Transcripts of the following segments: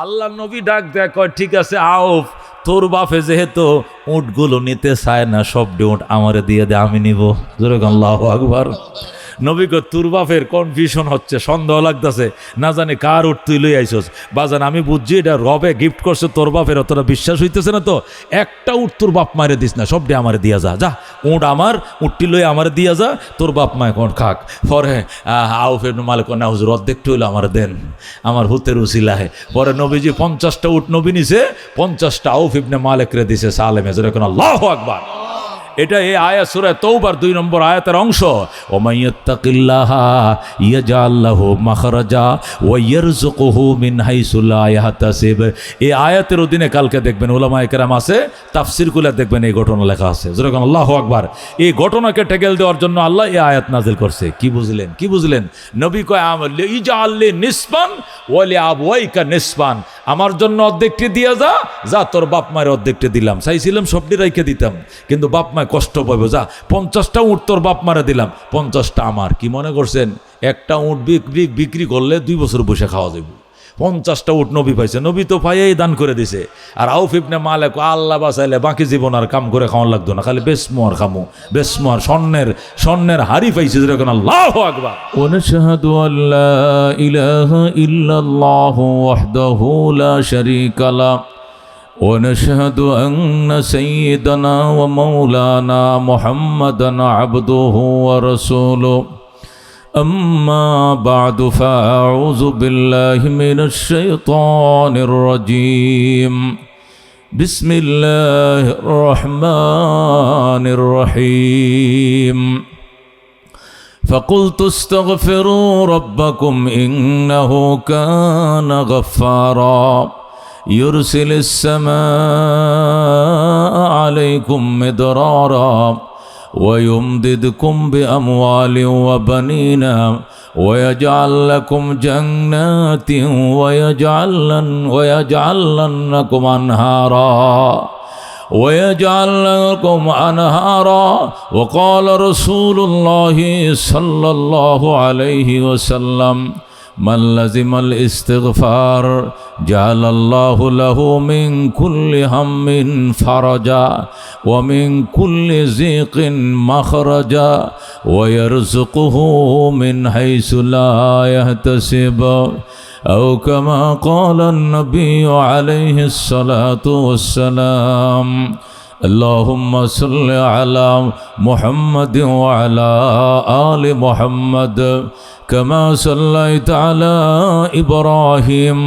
আল্লাহ নবী ডাক দেয়, কয় ঠিক আছে আউফ, তোর বাপে যেহেতু উটগুলো নিতে চায় না, সব উট আমারে দিয়ে দে, আমি নিব। জোরে আল্লাহু আকবার। নবী কয় তোর বাপের কনফিউশন হচ্ছে, সন্দেহ লাগতেছে, না জানি কার উট তুই লই আইছস। বাজান আমি বুঝছি এটা রবে গিফট করছে তোর বাপের, অতটা বিশ্বাস হইতেছে না তো। একটা উট তোর বাপ মারে দিস না, সবটি আমারে দিয়া যা, যা উট আমার, উটটি লই আমারে দিয়া যা, তোর বাপ মায় কোন খাক। পরে আউফের মালিক না হুজুর অর্ধেকটা হইলো আমার দেন, আমার হুতের উসিলাহে। পরে নবীজি 50টা উট নবী নিছে, 50টা আউফ ইবনে মালিকরে দিছে সালেমে। যেরকম আল্লাহু আকবার। এটা এই আয়াত সূরা তওবার 2 নম্বর আয়াতের অংশ। ওমাইয়াত্তাকিল্লাহা ইয়াজআল লাহু মাখরাজা ওয়া ইয়ারযুকুহু মিন হাইসু লা ইয়াহতাসিব। এই আয়াতের অধীনে কালকে দেখবেন উলামায়ে কেরাম আছে, তাফসীরগুলো দেখবেন এই ঘটনা লেখা আছে। যেরকম আল্লাহু আকবার। এই ঘটনাকে টেকেল দেওয়ার জন্য আল্লাহ এই আয়াত নাজিল করছে। কি বুঝলেন? কি বুঝলেন? নবী কয় ইজআল লি নিসফান ওয়া লি আবওয়াইকা নিসফান, আমার জন্য অর্ধেকটি দিয়ে যা, যা তোর বাপ মায়ের অর্ধেকটি দিলাম। চাইছিলাম সবটি রাইখে দিতাম, কিন্তু বাপ মায় কষ্ট পাবো, যা 50টা উট তোর বাপ মারে দিলাম, 50টা আমার। কি মনে করছেন একটা উট বিক্রি করলে 2 বছর বসে খাওয়া যাবে? 50টা উট নবী পাইছে, নবী তো পাইয়াই দান করে দিছে। আর আউফ ইবনে মালিক আল্লাহ বাঁচাইলে বাকি জীবন আর কাম করে খাওয়ান লাগতো না, খালি বেসমো আর খামো, বেসমো আর স্বর্ণের হাড়ি পাইছে। যেরকম আল্লাহু আকবার। ওয়ানাশহাদু আল্লা ইলাহা ইল্লাল্লাহু ওয়াহদাহু লা শারীকা লা ونشهد أن سيدنا ومولانا محمدا عبده ورسوله أما بعد فأعوذ بالله من الشيطان الرجيم بسم الله الرحمن الرحيم فقلت استغفروا ربكم إنه كان غفارا يرسل السماء عليكم مدرارا ويمددكم بأموال وبنين ويجعل لكم جنات ويجعل لكم أنهارا وقال رسول الله صلى الله عليه وسلم من لزم الاستغفار جعل الله له من كل هم فرجا ومن كل ضيق مخرجا ويرزقه من حيث لا يحتسب أو كما قال النبي عليه الصلاة والسلام اللهم صل على محمد وعلى آل محمد كما صليت على إبراهيم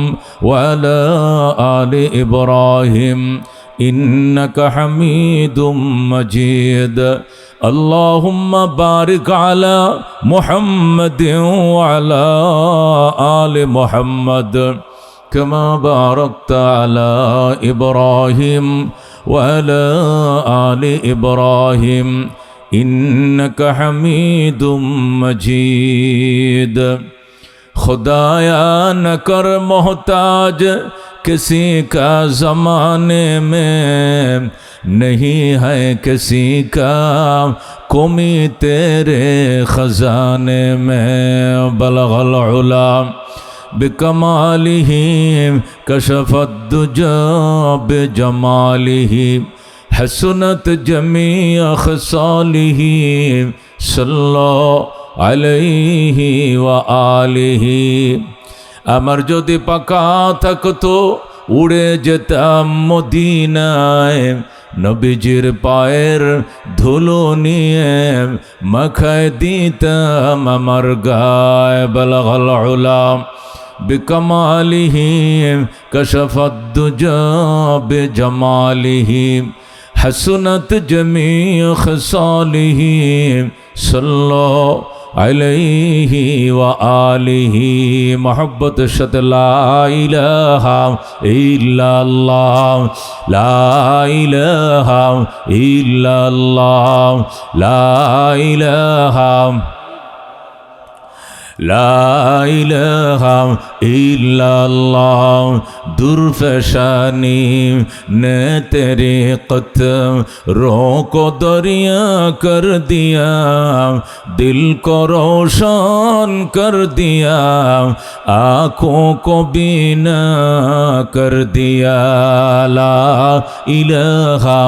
وعلى آل إبراهيم إنك حميد مجيد اللهم بارك على محمد وعلى آل محمد كما باركت على إبراهيم وعلى آل إبراهيم إنك حميد مجيد खुदाया न कर मोहताज किसी का ज़माने में नहीं है किसी का कमी तेरे ख़जाने में बलगल उला बिकमालिही कशफत दुजा बिजमालिही हसनत जमी खसालिही सल्लल्लाहु আলাইহি ওয়া আলিহি। আমার যদি পাকা থাকতো উড়ে যেতাম মদিনায়, নবীজির পায়ের ধুলো নিয়ে মাখায় দিতাম আমার গায়ে। বালাগাল উলা বিকামালিহি কাশাফাদ দুজা বিজামালিহি হাসনাত জমি খসালিহি সাল্লাল্লাহু আলাইহি ওয়া আলিহি। মোহাব্বত সাথে লা ইলাহা ইল্লাল্লাহ, লা ইলাহা ইল্লাল্লাহ, লা ইলাহা লা ইলাহা ইল্লাল্লাহ দুরফশানি নে তেরে কদম রোको दरिया कर दिया दिल को रोशन कर दिया आँखों को बीना कर दिया ला इलाहा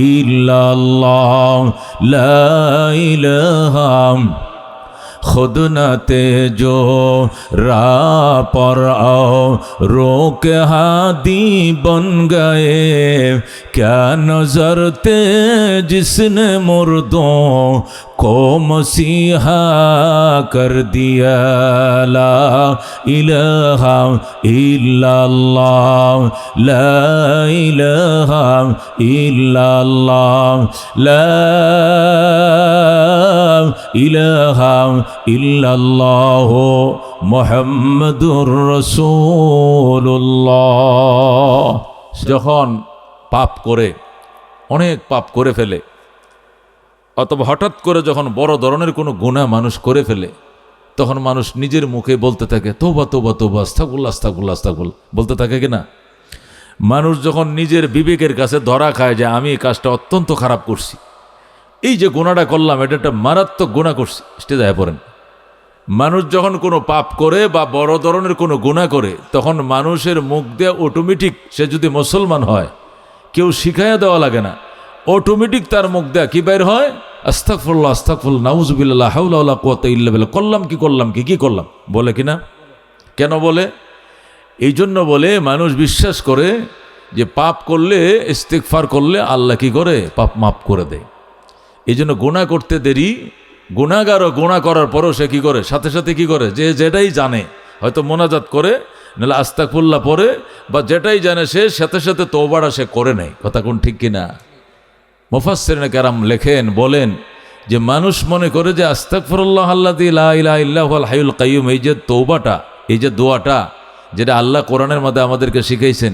इल्लल्लाह ला इलाहा खुद न तेजो राह पर आओ रोक हादी बन गए क्या नजर थे जिसने मुर्दों को मसीहा कर दिया ला इलाहा इल्लल्लाह ला इलाहा इल्लल्लाह ला इलाहा इल्लल्लाह मुहम्मदुर रसूलुल्लाह। যখন পাপ করে অনেক পাপ করে ফেলে অথবা হঠাৎ করে যখন বড় ধরনের কোনো গুনাহ মানুষ করে ফেলে তখন মানুষ নিজের মুখে বলতে থাকে তওবা তওবা তওবা আস্তাগফিরুল্লাহ আস্তাগফিরুল্লাহ আস্তাগফিরুল্লাহ বলতে থাকে কিনা। মানুষ যখন নিজের বিবেকের কাছে ধরা খায় যে আমি এই কাজটা অত্যন্ত খারাপ করছি, এই যে গুনাহটা করলাম এটা একটা মারাত্মক গুনাহ করছি, স্টেজে আয় পড়েন। মানুষ যখন কোনো পাপ করে বা বড় ধরনের কোনো গুনাহ করে তখন মানুষের মুখ দিয়ে অটোমেটিক, সে যদি মুসলমান হয় কেউ শিখাইয়া দেওয়া লাগে না, অটোমেটিক তার মুখ দেয়া কি বের হয়, আস্তাগফিরুল্লাহ আস্তাগফিরুল্লাহ নাউযুবিল্লাহ লা হাওলা ওয়ালা কুওয়াতা ইল্লা বিল্লাহ। করলাম কি করলাম বলে কিনা। কেন বলে? এই জন্য বলে মানুষ বিশ্বাস করে যে পাপ করলে ইস্তিগফার করলে আল্লাহ কি করে, পাপ মাফ করে দেয়। এই জন্য গুনাহ করতে দেরি, গুনাহগারও গুনাহ করার পরও সে কি করে, সাথে সাথে কি করে, যে যেটাই জানে হয়তো মোনাজাত করে নাহলে আস্তাগফিরুল্লাহ পড়ে বা যেটাই জানে সে সাথে সাথে তওবাটা সে করে নেয়। কথা কোন ঠিক কিনা? মুফাসসিরিনে কেরাম লেখেন, বলেন যে মানুষ মনে করে যে আস্তাগফিরুল্লাহ আল্লাযী লা ইলাহা ইল্লা হুয়াল হাইয়ুল কাইয়্যুম, এই যে তওবাটা, এই যে দোয়াটা যেটা আল্লাহ কোরআনের মধ্যে আমাদেরকে শিখাইছেন,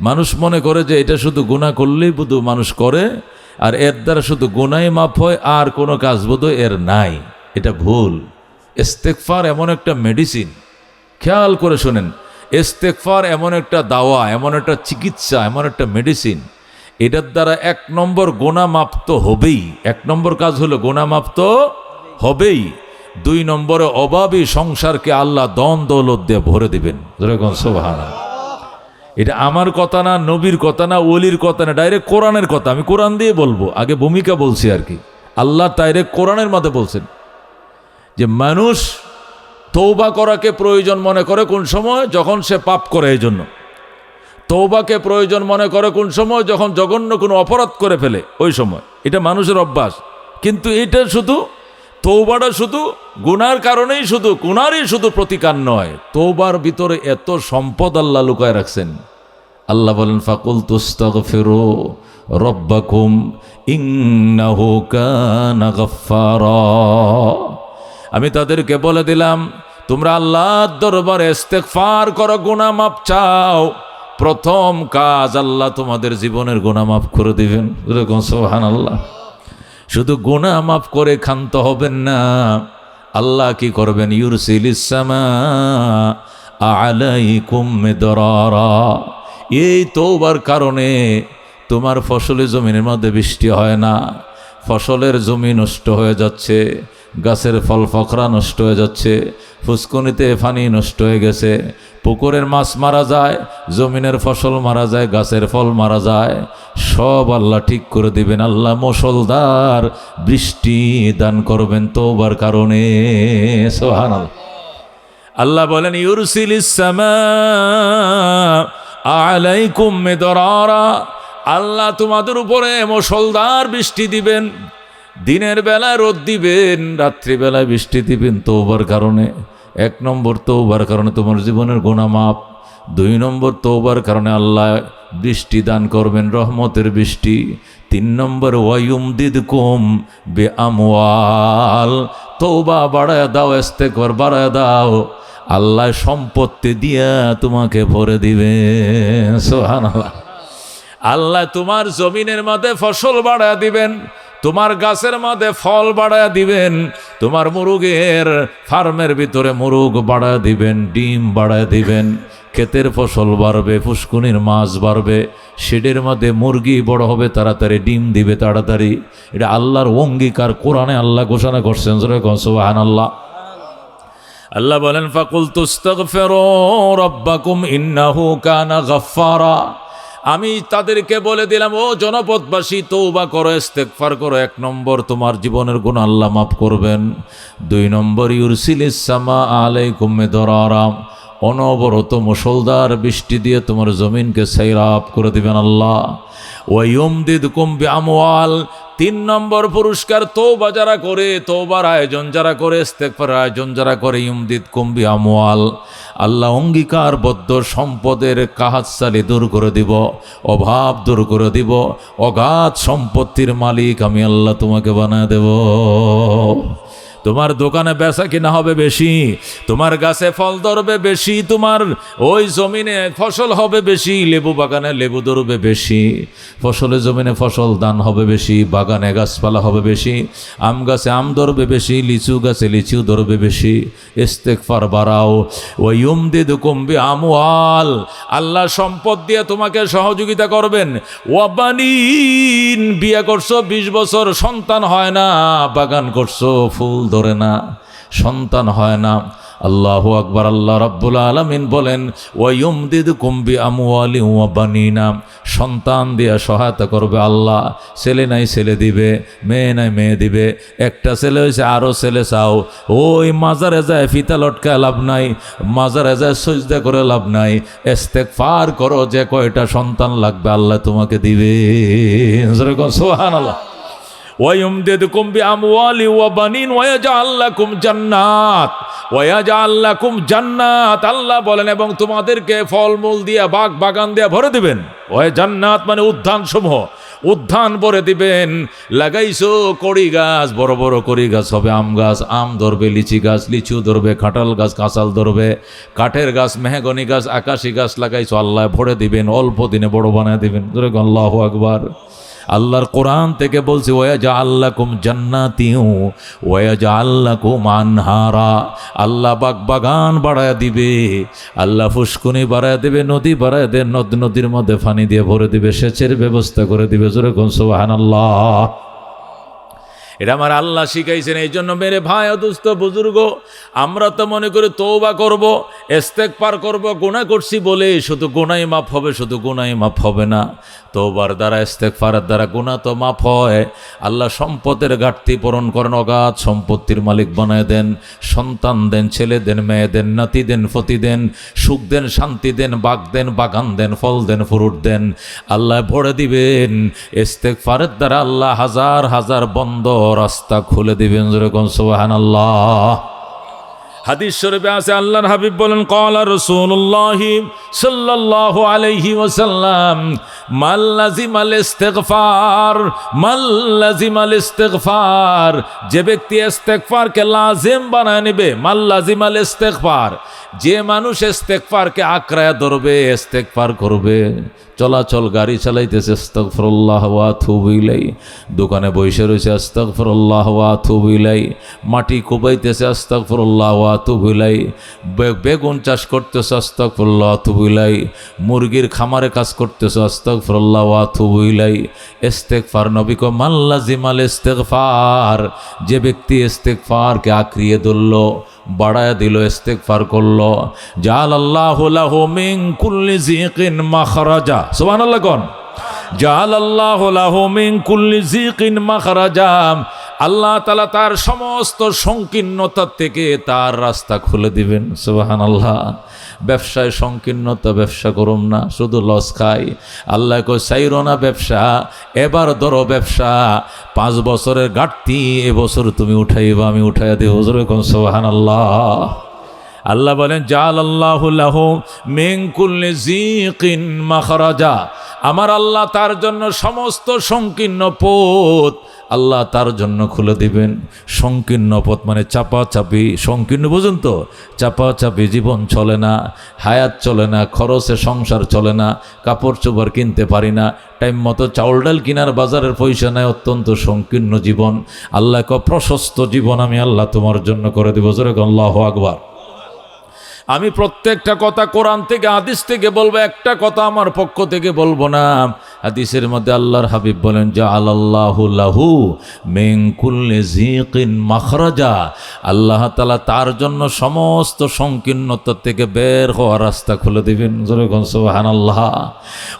মানুষ মনে করে যে এটা শুধু গুনাহ করলেই বোধ মানুষ করে আর এর দ্বারা শুধু গুনাহই মাফ হয় আর কোনো কাজ বোধ এর নাই। এটা ভুল। ইস্তেগফার এমন একটা মেডিসিন, খেয়াল করে শোনেন, ইস্তেগফার এমন একটা দাওয়া, এমন একটা চিকিৎসা, এমন একটা মেডিসিন, এটার দ্বারা ১ নম্বর গুনাহ মাফ তো হবেই। ১ নম্বর কাজ হলো গুনাহ মাফ তো হবেই। ২ নম্বরে অভাবী সংসারকে আল্লাহ দন দৌলত দিয়ে ভরে দিবেন। যেরকম সুবহানাল্লাহ। এটা আমার কথা না, নবীর কথা না, ওলির কথা না, ডাইরেক্ট কোরআনের কথা। আমি কোরআন দিয়ে বলবো, আগে ভূমিকা বলছি আর কি। আল্লাহ ডাইরেক্ট কোরআনের মধ্যে বলছেন যে মানুষ তওবা করাকে প্রয়োজন মনে করে কোন সময়, যখন সে পাপ করে। এই জন্য তওবাকে প্রয়োজন মনে করে কোন সময়, যখন জঘন্য কোনো অপরাধ করে ফেলে ওই সময়। এটা মানুষের অভ্যাস। কিন্তু এটা শুধু তওবাটা শুধু গুনার কারণেই, শুধু গুনারই শুধু প্রতিকার নয়, তওবার ভিতরে এত সম্পদ আল্লাহ লুকায় রাখছেন। আল্লাহ বলেন ফাকুলতু আস্তাগফিরু রাব্বাকুম ইন্নাহু কানা গাফফারা। আমি তাদেরকে বলে দিলাম তোমরা আল্লাহর দরবারে ইস্তেগফার করো, গুনাহ মাফ চাও। প্রথম কাজ আল্লাহ তোমাদের জীবনের গুনাহ মাফ করে দিবেন। এরকম সুবহানাল্লাহ। শুধু গুনাহ মাফ করে ক্ষান্ত হবেন না, আল্লাহ কি করবেন, ইউরসিলিস সামা আলাইকুম মিদরারা। এই তওবার কারণে তোমার ফসলের জমিনের মধ্যে বৃষ্টি হয় না, ফসলের জমি নষ্ট হয়ে যাচ্ছে, গাছের ফল ফকরা নষ্ট হয়ে যাচ্ছে, ফুসকুনিতে পানি নষ্ট হয়ে গেছে, পুকুরের মাছ মারা যায়, জমিনের ফসল মারা যায়, গাছের ফল মারা যায়, সব আল্লাহ ঠিক করে দিবেন। আল্লাহ মুষলধার বৃষ্টি দান করবেন তওবার কারণে। সুবহানাল্লাহ। আল্লাহ বলেন ইউরসিলিস সামা আলাইকুম মিদরারা। আল্লাহ তোমাদের উপরে মুষলধার বৃষ্টি দিবেন। দিনের বেলায় রোদ দিবেন, রাত্রিবেলায় বৃষ্টি দিবেন তওবার কারণে। ১ নম্বর তওবার কারণে তোমার জীবনের গুনাহ মাফ। ২ নম্বর তওবার কারণে আল্লাহ বৃষ্টি দান করবেন, রহমতের বৃষ্টি। ৩ নম্বর ওয়ায়ুমদিদকুম বিআমওয়াল। তওবা বাড়ায় দাও, ইস্তেগফার বাড়ায় দাও, আল্লাহ সম্পত্তি দিয়া তোমাকে ভরে দিবেন। সুবহানাল্লাহ। আল্লাহ তোমার জমিনের মধ্যে ফসল বাড়ায় দিবেন, তোমার গাছের মধ্যে ফল বাড়ায় দিবেন, তোমার মুরগের ফার্মের ভিতরে মুরগ বাড়ায় দিবেন, ডিম বাড়ায় দিবেন, ক্ষেতের ফসল বাড়বে, পুষ্কুনির মাছ বাড়বে, শেডের মধ্যে মুরগি বড় হবে তাড়াতাড়ি, ডিম দিবে তাড়াতাড়ি। এটা আল্লাহর অঙ্গীকার, কোরআনে আল্লাহ ঘোষণা করছেন। সুবহানাল্লাহ। আল্লাহ বলেন ফাকুলতু আস্তাগফিরু রাব্বাকুম ইন্নাহু কানা গাফফারা। আমি তাদেরকে বলে দিলাম, ও জনপদবাসী, তওবা করো, ইস্তেগফার করো। 1 নম্বর, তোমার জীবনের গুনাহ আল্লাহ মাফ করবেন। 2 নম্বর, ইউরসিলিস সামা আলাইকুম মিদরারা, অনবরত মুষলধার বৃষ্টি দিয়ে তোমার জমিনকে সাইরাব করে দিবেন আল্লাহ। ওয়া ইউমদিদকুম বিআমওয়াল, 3 নম্বর পুরস্কার, তওবা যারা করে, তওবার আয়োজন যারা করে, ইস্তেগফারের আয়োজন যারা করে, ইউমদিদকুম বিআমওয়াল, আল্লাহ অঙ্গীকারবদ্ধ সম্পদের কাহাতসালি দূর করে দিব, অভাব দূর করে দিব, অগাধ সম্পত্তির মালিক আমি আল্লাহ তোমাকে বানায় দেব। তোমার দোকানে বেচা কিনা হবে বেশি, তোমার গাছে ফল ধরবে বেশি, তোমার ওই জমিনে ফসল হবে বেশি, লেবু বাগানে লেবু ধরবে বেশি, ফসলের জমিনে ফসল দান হবে বেশি, বাগানে গাছপালা হবে বেশি, আম গাছে আম ধরবে বেশি, লিচু গাছে লিচু ধরবে বেশি। ইস্তেগফার বাড়াও। ওয়া ইউমদিদকুম বিআমওয়াল, আল্লাহ সম্পদ দিয়ে তোমাকে সহযোগিতা করবেন। ওয়া বানিন, বিয়ে করছো 20 বছর, সন্তান হয় না, বাগান করছো, ফুল ধরে না, সন্তান হয় না। আল্লাহু আকবার। আল্লাহ রাব্বুল আলামিন বলেন ওয়া ইউমদিদকুম বিআমওয়ালিন ওয়া বানিনা, সন্তান দিয়ে সহায়তা করবে আল্লাহ। ছেলে নাই ছেলে দিবে, মেয়ে নাই মেয়ে দিবে। একটা ছেলে হয়েছে, আরও ছেলে চাও। ওই মাজারে যায় ফিতা লটকায় লাভ নাই, মাজারে যায় সজদা করে লাভ নাই। ইস্তেগফার করো, যে কয়টা সন্তান লাগবে আল্লাহ তোমাকে দিবে। সুবহানাল্লাহ। ওয়ায়ুমদিদকুম বিআমওয়ালি ওয়া বানিন ওয়ায়াজআল লাকুম জান্নাত ওয়ায়াজআল লাকুম জান্নাত, আল্লাহ বলেন, এবং তোমাদেরকে ফলমূল দিয়ে বাগ বাগান দিয়ে ভরে দিবেন। ওয়া জান্নাত মানে উদ্যান সমূহ, উদ্যান ভরে দিবেন। লাগাইছো কড়ি গাছ, বড় বড় কড়ি গাছ হবে, আম গাছ আম ধরবে, লিচি গাছ লিচু ধরবে, কাঁঠাল গাছ কাঁচাল ধরবে, কাঠের গাছ মেহগনি গাছ আকাশি গাছ লাগাইছো, আল্লাহ ভরে দিবেন, অল্প দিনে বড় বানায় দিবেন। আল্লাহু আকবার। আল্লাহর কোরআন থেকে বলছে ওয়াজাআল লাকুম জান্নাতিন ওয়াজাআল লাকুম আনহারা, আল্লাহ বাগ বাগান বাড়ায় দিবে, আল্লাহ ফুসকুনি বাড়ায় দেবে, নদী বাড়ায় দেবে, নদীর মধ্যে পানি দিয়ে ভরে দিবে, সেচের ব্যবস্থা করে দিবে। জোরে কোন সুবহানাল্লাহ। এটা আমার আল্লাহ শিখাইছেন। এই জন্য মেরে ভাই ও দোস্ত বুজুর্গ, আমরা তো মনে করি তওবা করব, ইস্তেগফার করব, গুনাহ করছি বলে শুধু গুনাহই মাফ হবে, শুধু গুনাহই মাফ হবে না। তওবার দ্বারা, ইস্তেগফারের দ্বারা গুনাহ তো মাফ হয়। আল্লাহ সম্পদের ঘাটতি পূরণ করেন, অগাধ সম্পত্তির মালিক বানায় দেন, সন্তান দেন, ছেলে দেন, মেয়ে দেন, নাতি দেন, ফতি দেন, সুখ দেন, শান্তি দেন, বাগ দেন, বাগান দেন, ফল দেন, ফ্রুট দেন, আল্লাহ ভরে দিবেন। ইস্তেগফারের দ্বারা আল্লাহ হাজার হাজার বন্ধ রাস্তা খুলে দিবেন। যেরকম সুবহানাল্লাহ। হাদিস শরীফে আছে, আল্লাহর হাবিব বলেন ক্বালা রাসূলুল্লাহ সাল্লাল্লাহু আলাইহি ওয়াসাল্লাম মান লাজিমাল ইস্তিগফার, মান লাজিমাল ইস্তিগফার, যে ব্যক্তি ইস্তিগফারকে লাজিম বানায় নেবে, মান লাজিমাল ইস্তিগফার, যে মানুষ ইস্তিগফারকে আঁকড়ায় ধরবে, ইস্তিগফার করবে, চলাচল গাড়ি চালাইতেছে আস্তাগফিরুল্লাহ ওয়া আতুবু ইলাইহি, দোকানে বসে রয়েছে আস্তাগফিরুল্লাহ ওয়া আতুবু ইলাইহি, মাটি কোবাইতেছে আস্তাগফিরুল্লাহ ওয়া আতুবু ইলাইহি, বেগুন চাষ করতেছে আস্তাগফিরুল্লাহ ওয়া আতুবু ইলাইহি, মুরগির খামারে কাজ করতেছে আস্তাগফিরুল্লাহ ওয়া আতুবু ইলাইহি। ইস্তিগফার, নবী কো মান লাজিমাল ইস্তিগফার, যে ব্যক্তি ইস্তিগফারকে আঁকড়িয়ে ধরল, বাড়ায় দিল, ইস্তিগফার করলো, জাআলাল্লাহু লাহু মিন কুল্লি যিকিন মাখরাজা। সুবহানাল্লাহ কোন জাআলাল্লাহু লাহু মিন কুল্লি যিকিন মাখরাজা, আল্লাহ তাআলা তার সমস্ত সংকীর্ণতা থেকে তার রাস্তা খুলে দিবেন। সুবহানাল্লাহ। ব্যবসায় সংকীর্ণতা, ব্যবসা করুম না, শুধু লস খাই। আল্লাহ কই চাইরো না ব্যবসা, এবার ধরো ব্যবসা, 5 বছরের ঘাটতি এবছর তুমি উঠাইবা, আমি উঠাইয়া দেব। যেরকম সুবহানাল্লাহ। আল্লাহ বলেন জাআলাল্লাহু লাহু মিন কুল্লি যিকিন মাখরাজা, আমার আল্লাহ তার জন্য সমস্ত সংকীর্ণ পথ আল্লাহ তার জন্য খুলে দিবেন। সংকীর্ণ পথ মানে চাপাচাপি, সংকীর্ণ বুঝুন তো, চাপাচাপি জীবন চলে না, হায়াত চলে না, খরচে সংসার চলে না, কাপড় চোপড় কিনতে পারি না, টাইম মতো চাউল ডাল কিনার বাজারের পয়সা নেয়, অত্যন্ত সংকীর্ণ জীবন। আল্লাহ প্রশস্ত জীবন আমি আল্লাহ তোমার জন্য করে দেব। জোরে আল্লাহু আকবার। আমি প্রত্যেকটা কথা কোরআন থেকে হাদিস থেকে বলবো, একটা কথা আমার পক্ষ থেকে বলবো না। হাদিসের মধ্যে আল্লাহর হাবিব বলেন জাআলাল্লাহু লাহু মিন কুল্লি যিকিন মাখরাজা, আল্লাহ তাআলা তার জন্য সমস্ত সংকীর্ণতা থেকে বের হওয়ার রাস্তা খুলে দিবেন। জোরে বলুন সুবহানাল্লাহ।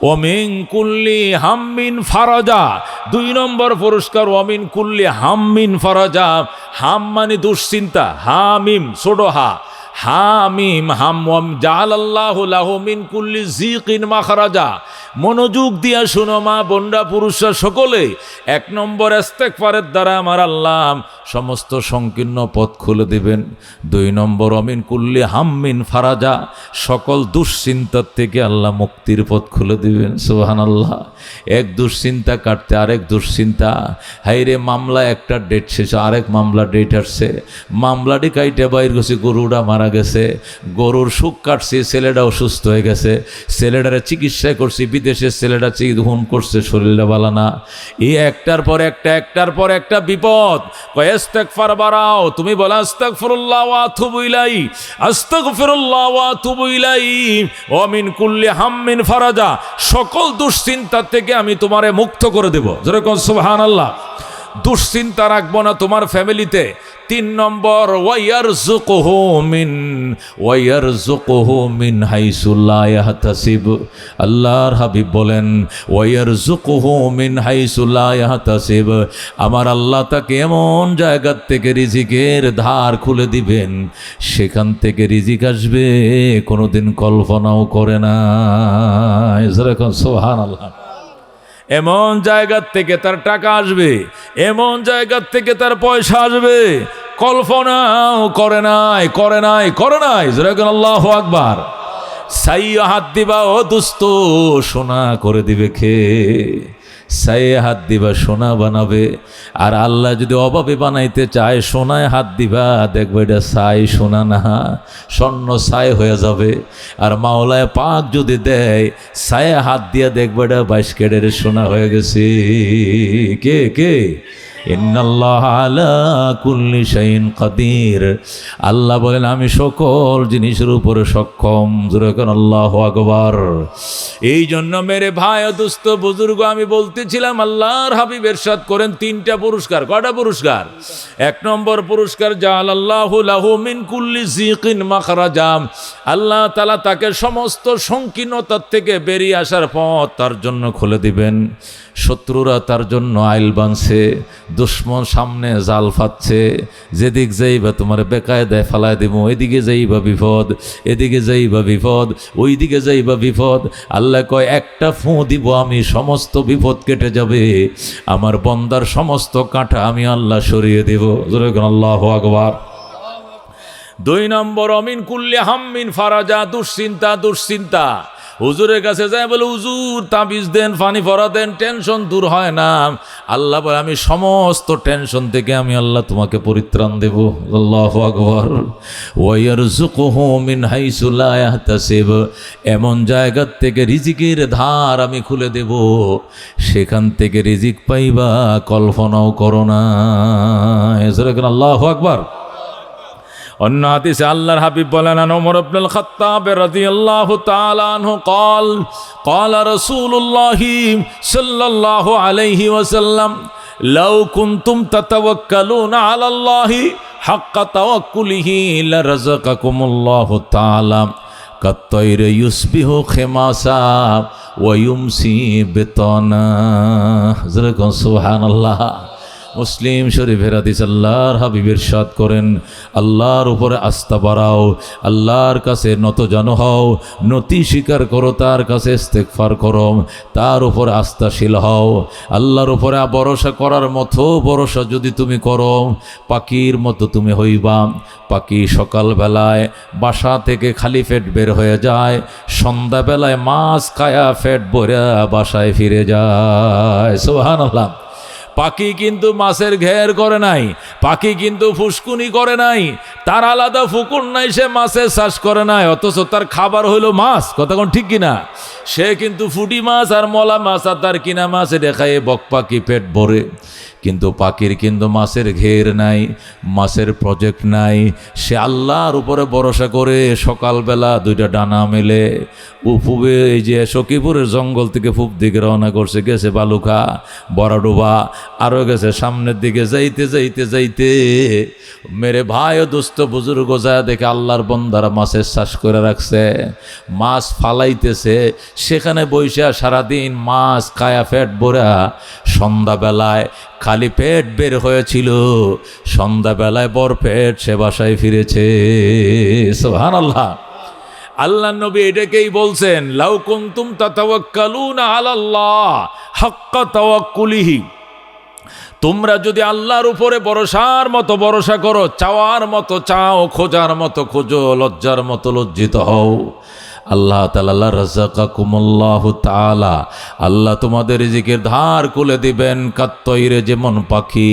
ওয়া মিন কুল্লি হাম্মিন ফারাজা, 2 নম্বর পুরস্কার, ওয়া মিন কুল্লি হাম্মিন ফারাজা। হাম মানে দুশ্চিন্তা, হামিম ছোট হা, হামিম হাম জাআলাল্লাহু লাহু মিন কুল্লি যিকিন মাখরাজা। মনোযোগ দিয়া শুনো মা বোনরা পুরুষরা সকলে, 1 নম্বর ইস্তেগফারের দ্বারা আমার আল্লাহ সমস্ত সংকীর্ণ পথ খুলে দিবেন। 2 নম্বর অমিন কুল্লি হাম্মিন ফারাজা, সকল দুশ্চিন্তার থেকে আল্লাহ মুক্তির পথ খুলে দিবেন। সুবহানাল্লাহ। এক দুশ্চিন্তা কাটতে আরেক দুশ্চিন্তা, হাইরে মামলা একটা ডেট শেষ, আরেক মামলা ডেট আসছে, মামলাটি কাইটে বাইর গেছে, গরুটা মারা গেছে, গরুর সুখ কাটছে, ছেলেটা অসুস্থ হয়ে গেছে, ছেলেটারে চিকিৎসা করছি বিদেশে, ছেলেটা চিকিৎসা করছে, শরীরটা ভালো না। এই একটার পর একটা বিপদ। ইস্তেগফার বাড়াও, তুমি বলো আস্তাগফিরুল্লাহ ওয়া আতুবু ইলাইহি, আস্তাগফিরুল্লাহ ওয়া আতুবু ইলাইহি, ওয়া মিন কুল্লি হাম্মিন ফারাজা, সকল দুশ্চিন্তা থেকে আমি তোমারে মুক্ত করে দেব। জোরে কোন সুবহানাল্লাহ। দুশ্চিন্তা রাখবো না তোমার ফ্যামিলিতে। 3 নম্বর ওয়াইয়ারযুকুহু মিন হাইসু লা ইয়াহতাসিব, আল্লাহর হাবিব বলেন ওয়াইয়ারযুকুহু মিন হাইসু লা ইয়াহতাসিব, আমার আল্লাহ তাকে এমন জায়গা থেকে রিজিকের ধার খুলে দিবেন, সেখান থেকে রিজিক আসবে কোনোদিন কল্পনাও করে না। যেরকম সুবহানাল্লাহ। এমন জায়গার থেকে তার টাকা আসবে, এমন জায়গার থেকে তার পয়সা আসবে, কল্পনাও করে নাই। যেরকম আল্লাহু আকবার। সাইয়া হাত দিবা ও দোস্ত, সোনা করে দিবে সাইয়ে হাত দিবা, সোনা বানাবে। আর আল্লাহ যদি অভাবে বানাইতে চায়, সোনায় হাত দিবা, দেখবে এটা ছাই সোনা না, স্বর্ণ ছাই হয়ে যাবে। আর মাওলায় পাক যদি দেয়, ছায়ে হাত দিয়া দেখবে এটা 22 ক্যারেটের সোনা হয়ে গেছে। কে ইন্নাল্লাহ আলা কুল্লি শাইইন কাদির, আল্লাহ বলেন আমি সকল জিনিসের উপরে সক্ষম। জোরে কোন আল্লাহু আকবার। এই জন্য মেরে ভাই ও দোস্ত বুজুর্গ, আমি বলতেছিলাম আল্লাহর হাবিব ইরশাদ করেন 3টা পুরস্কার। কয়টা পুরস্কার? 1 নম্বর পুরস্কার জাআলাল্লাহু লাহু মিন কুল্লি যিকিন মাখরাজা, আল্লাহ তাআলা তাকে সমস্ত সংকীর্ণতার থেকে বেরিয়ে আসার পথ তার জন্য খুলে দিবেন। শত্রুরা তার জন্য আইল বানছে, দুশ্মন সামনে জাল ফাচ্ছে, যেদিক যাইবা তোমার বেকায়দায় ফালায় দেব, এদিকে যাইবা বিপদ, এদিকে যাইবা বিপদ, ওইদিকে যাইবা বিপদ। আল্লাহ কয় একটা ফু দিব আমি, সমস্ত বিপদ কেটে যাবে, আমার বন্দার সমস্ত কাঁটা আমি আল্লাহ সরিয়ে দেব। জোরে বলুন আল্লাহু আকবার। 2 নম্বর অমিন কুল্লি হাম্মিন ফারাজা, দুশ্চিন্তা। হুজুরের কাছে যায় বলে হুজুর তাবিজ দেন, পানি ভরা দেন, টেনশন দূর হয় না। আল্লাহ বলে আমি সমস্ত টেনশন থেকে আমি আল্লাহ তোমাকে পরিত্রাণ দেব। আল্লাহু আকবার। ওয়াইয়ারযুকুহু মিন হাইসু লা ইয়াহতাসিব, এমন জায়গা থেকে রিজিকের ধার আমি খুলে দেব, সেখান থেকে রিজিক পাইবা কল্পনাও করো না। এজরাকুন আল্লাহু আকবার। অন্য হাদিসে আল্লাহর হাবিব বলেন ওমর ইবনুল খাত্তাব রাদিয়াল্লাহু তাআলা আনহু قال رسول الله صلى الله عليه وسلم لو كنتم تتوكلون على الله حق توكله لرزقكم الله تعالى كالطير يصبح خماسا ويمسي بطانا। سبحان الله। মুসলিম শরীফের হাদিস আল্লাহর হাবিব ইরশাদ করেন, আল্লাহর উপরে আস্থা বাড়াও, আল্লাহর কাছে নতজান হও, নতি স্বীকার করো, তার কাছে ইস্তেগফার করো, তার উপরে আস্থাশীল হও। আল্লাহর উপরে ভরসা করার মতো ভরসা যদি তুমি করো, পাখির মতো তুমি হইবা। পাখি সকালবেলায় বাসা থেকে খালি পেট বের হয়ে যায়, সন্ধ্যাবেলায় মাছ খায়া পেট ভরে বাসায় ফিরে যায়। সুবহানাল্লাহ। পাখি কিন্তু মাছের ঘের করে নাই, পাখি কিন্তু ফুসকুনি করে নাই, তার আলাদা ফুকুর নাই, সে মাছের চাষ করে নাই, অথচ তার খাবার হইল মাছ। কথা কোন ঠিক কিনা? সে কিন্তু ফুটি মাছ আর মলা মাছ আর তার কিনা মাছ এটা খায় বক পাখি পেট ভরে। কিন্তু পাখির কিন্তু মাছের ঘের নাই, মাছের প্রজেক্ট নাই। সে আল্লাহর উপরে ভরসা করে সকালবেলা দুইটা ডানা মেলে উপুবে এই যে সখীপুরের জঙ্গল থেকে পূব দিকে রওনা করছে, গেছে বালুখা, বড়াডোবা, আরও গেছে সামনের দিকে। যাইতে যাইতে যাইতে মেরে ভাই ও দোস্ত বুজুর্গ যায় দেখে আল্লাহর বন্দারা মাছের চাষ করে রাখছে, মাছ ফালাইতেছে, সেখানে বইসা সারাদিন মাছ খায়া পেট ভরা। সন্ধ্যাবেলায় খালি পেট বের হয়েছিল, সন্ধ্যাবেলায় বর পেট সে বাসায় ফিরেছে। সুবহানাল্লাহ। আল্লাহ নবী এটাকেই বলছেন, লাউ কুনতুম তাতাওয়াক্কালুনা আলাল্লাহ হাক্কা তাওয়াক্কুলিহি, তোমরা যদি আল্লাহর উপরে ভরসার মতো ভরসা করো, চাওয়ার মতো চাও, খোঁজার মতো খোঁজো, লজ্জার মতো লজ্জিত হও, আল্লাহ তাআলা রাযাকাকুমুল্লাহু তাআলা, আল্লাহ তোমাদের রিজিকের ধার খুলে দিবেন। কাত্তয়রে, যেমন পাখি,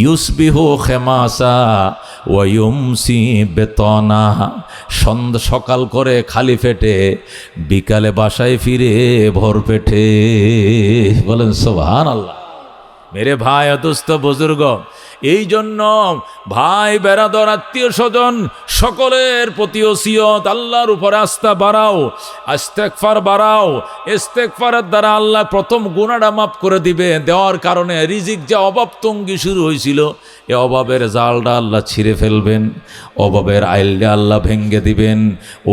ইউসবিহু খেমাসা ওয়া ইউমসি বেতনা, সকাল করে খালি পেটে, বিকালে বাসায় ফিরে ভর পেটে। বলেন সুবহানাল্লাহ। মেরে ভাই দোস্ত বুজুর্গ, এই জন্য ভাই বেরাদর আত্মীয় স্বজন সকলের প্রতি ওসিয়ত, আল্লাহর উপর আস্থা বাড়াও, ইস্তেগফার বাড়াও। ইস্তেগফারের দ্বারা আল্লাহ প্রথম গুনাহটা মাফ করে দিবে। দেওয়ার কারণে রিজিক যে অভাব তঙ্গি শুরু হয়েছিল, এ অভাবের জালটা আল্লাহ ছিঁড়ে ফেলবেন, অভাবের আইলটা আল্লাহ ভেঙ্গে দিবেন,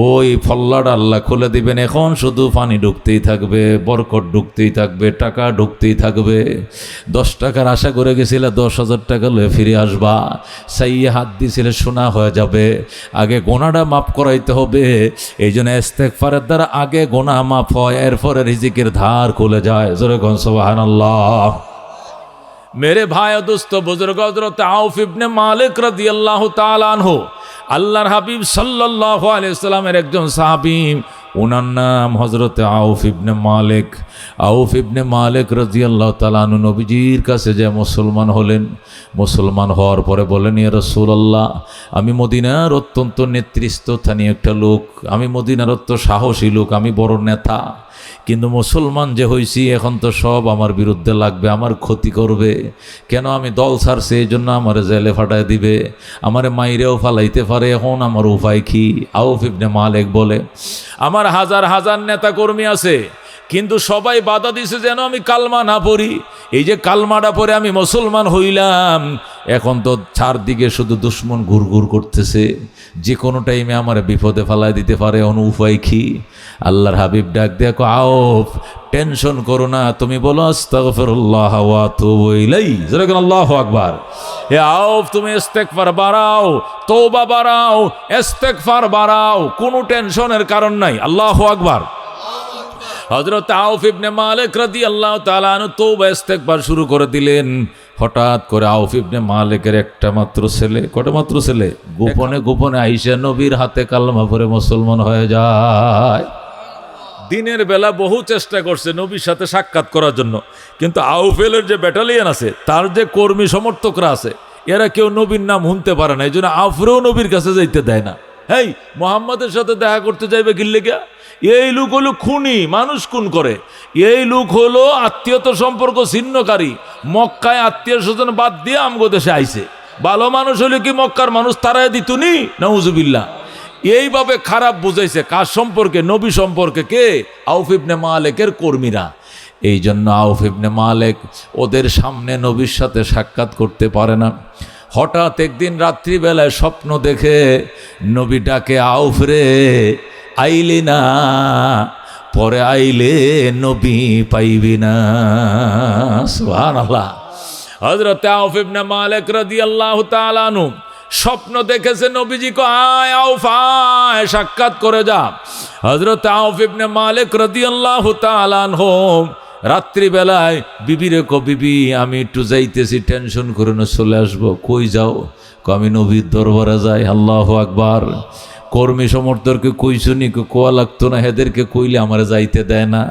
ওই ফল্লাটা আল্লাহ খুলে দিবেন। এখন শুধু পানি ঢুকতেই থাকবে, বরকত ঢুকতেই থাকবে, টাকা ঢুকতেই থাকবে। 10 টাকার আশা করে গেছিলে, 10,000 টাকা লয়ে ফিরে আসবা। সাইয়ে হাত দিয়েছিলে, সোনা হয়ে যাবে। আগে গোনাটা মাফ করাইতে হবে। এই জন্য ইস্তেগফারের দ্বারা আগে গোনা মাফ হয়, এরপরে রিজিকের ধার খুলে যায়। জোরে কোন সুবহানাল্লাহ। মেরে ভাই দোস্ত বুজুর্গ, হযরত আউফ ইবনে মালিক রাদিয়াল্লাহু তাআলা আনহু, আল্লাহর হাবিব সাল্লাল্লাহু আলাইহি সাল্লামের একজন সাহাবী, ওনার নাম হযরত আউফ ইবনে মালিক। আউফ ইবনে মালিক রাদিয়াল্লাহু তাআলা আনহু নবীজির কাছে যে মুসলমান হলেন, মুসলমান হওয়ার পরে বলেন, ইয়া রাসূলুল্লাহ, আমি মদিনার অত্যন্ত নেতৃস্থানীয় একটা লোক, আমি মদিনার অত্যন্ত সাহসী লোক, আমি বড় নেতা, কিন্তু মুসলমান যে হয়েছি এখন তো সব আমার বিরুদ্ধে লাগবে, আমার ক্ষতি করবে। কেন? আমি দল ছাড়ছি, এই জন্য আমার জেলে ফাটায় দিবে, আমারে মাইরেও ফালাইতে পারে। এখন আমার উপায় কি? আউফ ইবনে মালিক বলে, আমার হাজার হাজার নেতা কর্মী আছে, কিন্তু সবাই বাধা দিছে যেন আমি কালমা না পড়ি। এই যে কালমাটা পরে আমি মুসলমান হইলাম, এখন তো চারদিকে শুধু দুশ্মন ঘুরঘুর করতেছে, যে কোনো টাইমে আমার বিপদে ফেলায় দিতে পারে। উপায় কি? আল্লাহর হাবিব ডাক দেখো, আউফ টেনশন করো না, তুমি বলো আস্তাগফিরুল্লাহ ওয়া আতুবু ইলাইহি। জোরে বলো আল্লাহু আকবার। হে আউফ, তুমি ইস্তেগফার বাড়াও, তওবা বাড়াও, ইস্তেগফার বাড়াও, কোনো টেনশনের কারণ নাই। আল্লাহু আকবার। হযরত আউফ ইবনে মালিক রাদিয়াল্লাহু তাআলা আনহু তওবা ইস্তেগফার শুরু করে দিলেন। হঠাৎ করে আউফ ইবনে মালিকের একটা মাত্র ছেলে, কটা মাত্র ছেলে, গোপনে গোপনে আইসা নবীর হাতে কালেমা পড়ে মুসলমান হয়ে যায়। দিনের বেলা বহু চেষ্টা করছে নবীর সাথে সাক্ষাৎ করার জন্য, কিন্তু আউফেলের যে ব্যাটালিয়ন আছে, তার যে কর্মী সমর্থকরা আছে, এরা কেউ নবীর নাম শুনতে পারে না। এই জন্য আউফরেও নবীর কাছে যাইতে দেয় না। হেই, মোহাম্মদের সাথে দেখা করতে যাইবে কিল্লে গিয়া? এই লোক হলো খুনি, মানুষ খুন করে। এই লোক হলো আত্মীয়তা সম্পর্ক ছিন্নকারী। মক্কায় আত্মীয় স্বজন বাদ দিয়ে আমগো দেশে আইছে। ভালো মানুষ হলে কি মক্কার মানুষ তারাই দিতুনি? নাউজুবিল্লাহ। এইভাবে খারাপ বুঝাইছে কার সম্পর্কে? নবী সম্পর্কে। কে? আউফ ইবনে মালিকের কর্মীরা। এই জন্য আউফ ইবনে মালিক ওদের সামনে নবীর সাথে সাক্ষাৎ করতে পারে না। হঠাৎ একদিন রাত্রিবেলায় স্বপ্ন দেখে নবী ডাকে, আউফ রে, আইলি না, পরে আইলে নবী পাইবি না। সুবহানাল্লাহ। হযরত আউফ ইবনে মালিক রাদিয়াল্লাহু তাআলা আনহু স্বপ্ন দেখেছে নবীজি কো আয় আউফ আয় সাক্ষাৎ করে যা। হযরত আউফ ইবনে মালিক রাদিয়াল্লাহু তাআলা আনহু রাত্রিবেলায় বিবিরে কো বিবি আমি একটু যাইতেছি, টেনশন করে না চলে আসবো। কই যাও? আমি নবীর দরবারে যাই। আল্লাহু আকবার। কর্মী সমর্থককে কইছুনি, কোয়া লাগতো না, হেদেরকে কইলে আমার যাইতে দেয় না।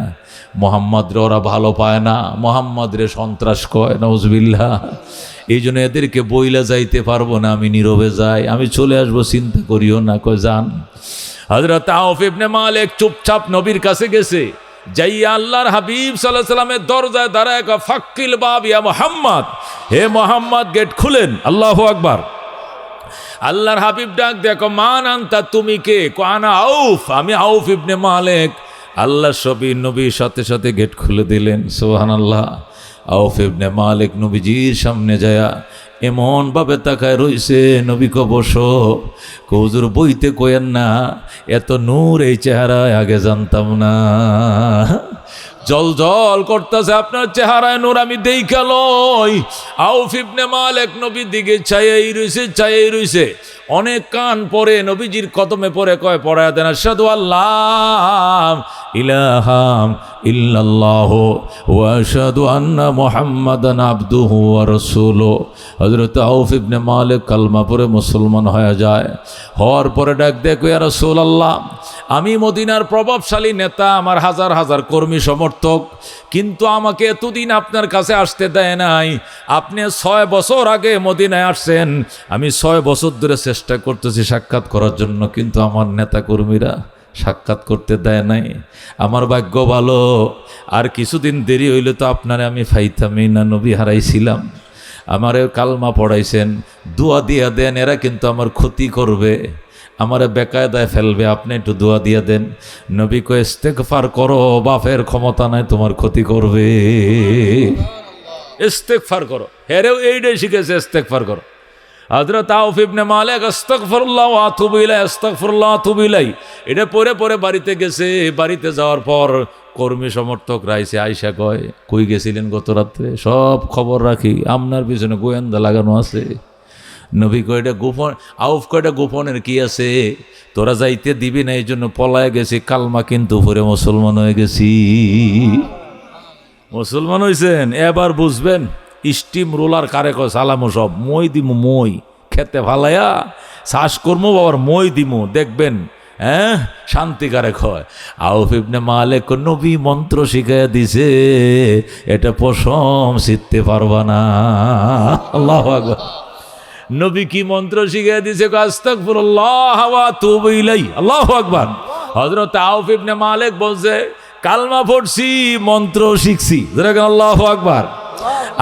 মোহাম্মদরে ওরা ভালো পায় না, মোহাম্মদরে সন্ত্রাস কয়, নাউজুবিল্লাহ। এই জন্য এদেরকে বইলা যাইতে পারবো না, আমি নীরবে যাই, আমি চলে আসবো, চিন্তা করিও না। কয় যান। হযরত আউফ ইবনে মালিক চুপচাপ নবীর কাছে গেছে, যাইয়া আল্লাহর হাবিব সাল্লাল্লাহু আলাইহি সাল্লামের দরজায় দাঁড়ায় কয় ফাক্কিল বাব ইয়া মুহাম্মদ, হে মোহাম্মদ গেট খুলেন। আল্লাহু আকবার। আল্লাহর হাবিব ডাক দেখো মান আনতা, তুমি কে? আনা আউফ, আমি আউফ ইবনে মালিক। আল্লাহ সবই নবীর সাথে সাথে গেট খুলে দিলেন। সুবহানাল্লাহ। আউফ ইবনে মালিক নবীজির সামনে যায়া এমন ভাবে তাকায় রইছে, নবী কো বসো। হুজুর বইতে কয়েন না, এত নূর এই চেহারায় আগে জানতাম না। জল জল করতেছে আপনার চেহারায় নূর, আমি দেইখা লই। আউফ ইবনে মালিক নবীর দিকে চাইয়াই রইছে। অনেক কান পরে নবীজির কদমে পড়ে কয় পড়ায় দেন আশহাদু আল্লাহ ইলাহা ইল্লাল্লাহু ওয়া আশহাদু আন্না মুহাম্মাদান আবদুহু ওয়া রাসূলুহু। হযরত আউফ ইবনে মালিক কালমা পড়ে মুসলমান হয়ে যায়। হওয়ার পরে ডাক দেখো ইয়া রাসূলুল্লাহ, আমি মদিনার প্রভাবশালী নেতা, আমার হাজার হাজার কর্মী সমর্থক, কিন্তু আমাকে এতদিন আপনার কাছে আসতে দেয় নাই। আপনি 6 বছর আগে মদিনায় আসছেন, আমি 6 বছর ধরে চেষ্টা করতেছি সাক্ষাৎ করার জন্য, কিন্তু আমার নেতা কর্মীরা সাক্ষাৎ করতে দেয় নাই। আমার ভাগ্য ভালো, আর কিছুদিন দেরি হইলে তো আপনারে আমি ফাইতামই না, নবী হারাইছিলাম। আমারে কালমা পড়াইছেন, দোয়া দিয়া দেন, এরা কিন্তু আমার ক্ষতি করবে, আমারে বেকায়দায় ফেলবে, আপনি একটু দোয়া দিয়ে দেন। নবী কয় ইস্তেগফার করো, বাপের ক্ষমতা নাই তোমার ক্ষতি করবে, ইস্তেগফার করো। হেরেও এইটাই শিখেছে, ইস্তেগফার করো। হযরত আউফ ইবনে মালিক আস্তাগফিরুল্লাহ ওয়া আতুবু ইলাইহি, আস্তাগফিরুল্লাহ ওয়া আতুবু ইলাইহি এটা পরে বাড়িতে গেছে। বাড়িতে যাওয়ার পর কর্মী সমর্থক রাইছে, আয়সা কয় কই গেছিলেন গত রাত্রে? সব খবর রাখি, আপনার পিছনে গোয়েন্দা লাগানো আছে। নবী কয়টা গোপন, আউফ কয়টা গোপনের কি আছে, তোরা যাইতে দিবি না, এই জন্য পলায় গেছি। কালমা কিন্তু পরে মুসলমান হয়ে গেছি। মুসলমান হয়েছেন, এবার বুঝবেন স্টিম রোলার কারে কয় সালামো সব মই দিমু, মই খেতে ভালাইয়া শ্বাস কর্ম বাবার মই দিমু, দেখবেন হ্যাঁ শান্তি কারে কয়। আউফ ইবনে মালিক নবী মন্ত্র শিখাইয়া দিছে, এটা পশম শিখতে পারবা না। আল্লাহু আকবার। নবী কি মন্ত্র শিখিয়ে দিছে? আস্তাগফিরুল্লাহ ওয়া আতুবু ইলাইহি। আল্লাহু আকবার। হযরত আউফ ইবনে মালিক বলছে কালমা পড়ছি, মন্ত্র শিখছি। আল্লাহু আকবার।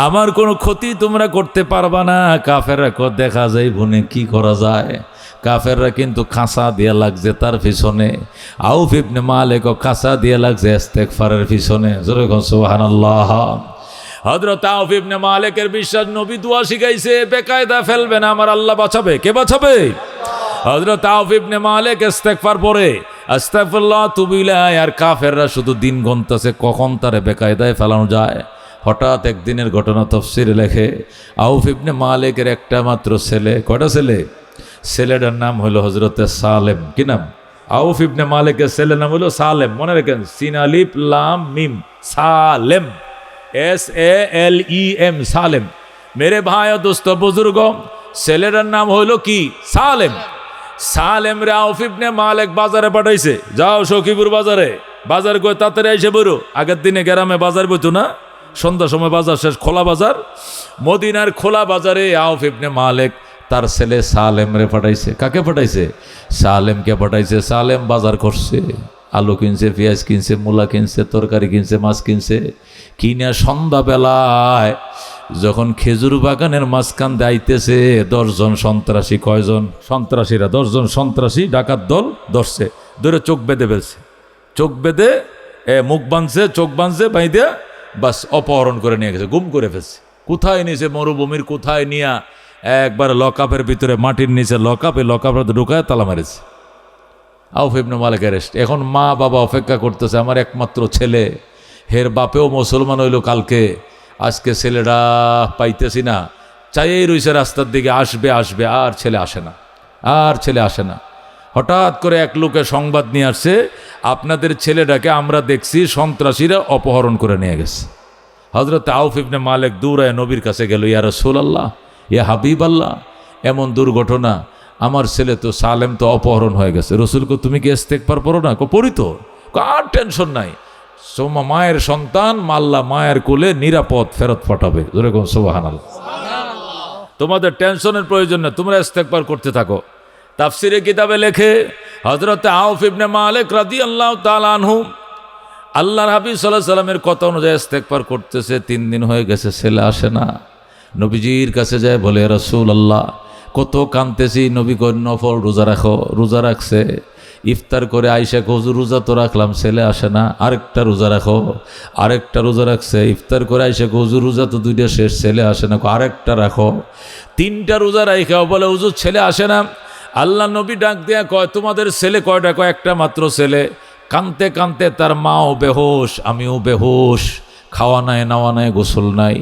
আমার কোনো ক্ষতি তোমরা করতে পারবা না। কাফেররা দেখা যায় বনে কি করা যায়। কাফেররা কিন্তু খাঁচা দিয়ে লাগছে তার পিছনে, আউফ ইবনে মালিক খাঁচা দিয়ে লাগছে ইস্তেগফারের পিছনে। জোরে কোন সুবহানাল্লাহ। হযরত আউফ ইবনে মালিকের বিশ্বাস, নবী দোয়া শিখাইছে বেকায়দা ফেলবে না, আমার আল্লাহ বাঁচাবে। কে বাঁচাবে? হযরত আউফ ইবনে মালিক ইস্তেগফার পড়ে আস্তাগফিরুল্লাহ তুবু ইলাইহি, আর কাফেররা শুধু দিন গুনতেছে কখন তারে বেকায়দায় ফেলানো যায়। হঠাৎ একদিনের ঘটনা তাফসীরে লেখে, আউফ ইবনে মালিকের একটা মাত্র ছেলে। কয়টা ছেলে? ছেলেটার নাম হলো হযরতে সালেম। কি নাম? আউফ ইবনে মালিকের ছেলের নাম হলো সালেম। মনে রাখেন, সিন আলিফ লাম মিম, সালেম, SALEM, সালেম। মেরে ভাই ও দোস্ত বুজুর্গ, ছেলেটার নাম হইল কি? সালেম। সালেম রে আউফ ইবনে মালিক বাজারে পাঠাইছে, যাও সখীপুর বাজারে, বাজার করে তাড়াতাড়ি আইসে বেরো। আগের দিনে গ্রামে বাজার বইতো না, সন্ধ্যার সময় বাজার শেষ, খোলা বাজার। মদিনার খোলা বাজারে আউফ ইবনে মালিক তার ছেলে সালেম রে পাঠাইছে। কাকে পাঠাইছে? সালেমকে পাঠাইছে। সালেম বাজার করছে, আলু কিনছে, পেঁয়াজ কিনছে, মূলা কিনছে, তরকারি কিনছে, মাছ কিনছে। কিনে সন্ধ্যাবেলায় যখন খেজুর বাগানের মাঝখান দাইতেছে, 10 জন সন্ত্রাসী, কয়জন? সন্ত্রাসীরা 10 জন সন্ত্রাসী ডাকাত দল ধরছে, ধরে চোখ বেঁধে ফেলছে। চোখ বেঁধে মুখ বাঁধছে, চোখ বাঁধছে, বাইদে বাস অপহরণ করে নিয়ে গেছে, গুম করে ফেলছে। কোথায় নিয়েছে? মরুভূমির কোথায় নিয়ে একবার লকআপের ভিতরে, মাটির নিচে লকআপে ঢুকায় তালা মারেছে। আউফ ইবনে মালিক অ্যারেস্ট। এখন মা বাবা অপেক্ষা করতেছে, আমার একমাত্র ছেলে, হের বাপেও মুসলমান হইল কালকে, আজকে ছেলেটা পাইতেছি না, চাইয়েই রয়েছে রাস্তার দিকে, আসবে আসবে, আর ছেলে আসে না, আর ছেলে আসে না। হঠাৎ করে এক লোকে সংবাদ নিয়ে আসছে, আপনাদের ছেলেটাকে আমরা দেখছি সন্ত্রাসীরা অপহরণ করে নিয়ে গেছে। হযরত আউফ ইবনে মালিক দৌড়ায় নবীর কাছে গেল, ইয়া রাসূলুল্লাহ, ইয়া হাবিবাল্লাহ, এমন দুর্ঘটনা, আমার ছেলে তো সালেম তো অপহরণ হয়ে গেছে। রসুলকে তুমি কি ইস্তেগফার পড়ো না? পড়ি তো। আর টেনশন নাই, সোমা মায়ের সন্তান, মাল্লা মায়ের কোলে নিরাপদ ফেরত পাঠাবে। যেরকম সুবহানাল্লাহ। তোমাদের টেনশনের প্রয়োজন নেই, তোমরা ইস্তেগফার করতে থাকো। তাফসিরে কিতাবে লেখে হযরত আউফ ইবনে মালিক রাদিয়াল্লাহু তাআলা আনহু আল্লাহর হাবিব সাল্লাল্লাহু আলাইহি সাল্লামের কথা অনুযায়ী ইস্তেগফার করতেছে, 3 দিন হয়ে গেছে, ছেলে আসে না। নবীজির কাছে যায়, বলে রাসূলুল্লাহ কত কাঁদতেছি। নবী কই নফল রোজা রাখো। রোজা রাখছে, ইফতার করে আইসা হুজুর রোজা তো রাখলাম, ছেলে আসে না, আরেকটা রোজা রাখো। আরেকটা রোজা রাখছে, ইফতার করে আইসা হুজুর রোজা তো 2টা শেষ, ছেলে আসে না, আরেকটা রাখো। 3টা রোজা রাখাও, বলে হুজুর ছেলে আসে না। আল্লাহ নবী ডাক দেয়া কয়, তোমাদের ছেলে কয়টা? কয় একটা মাত্র ছেলে। কানতে কানতে তার মাও বেহোশ, আমিও বেহোশ, খাওয়া নাই, নাওয়া নাই, গোসল নাই,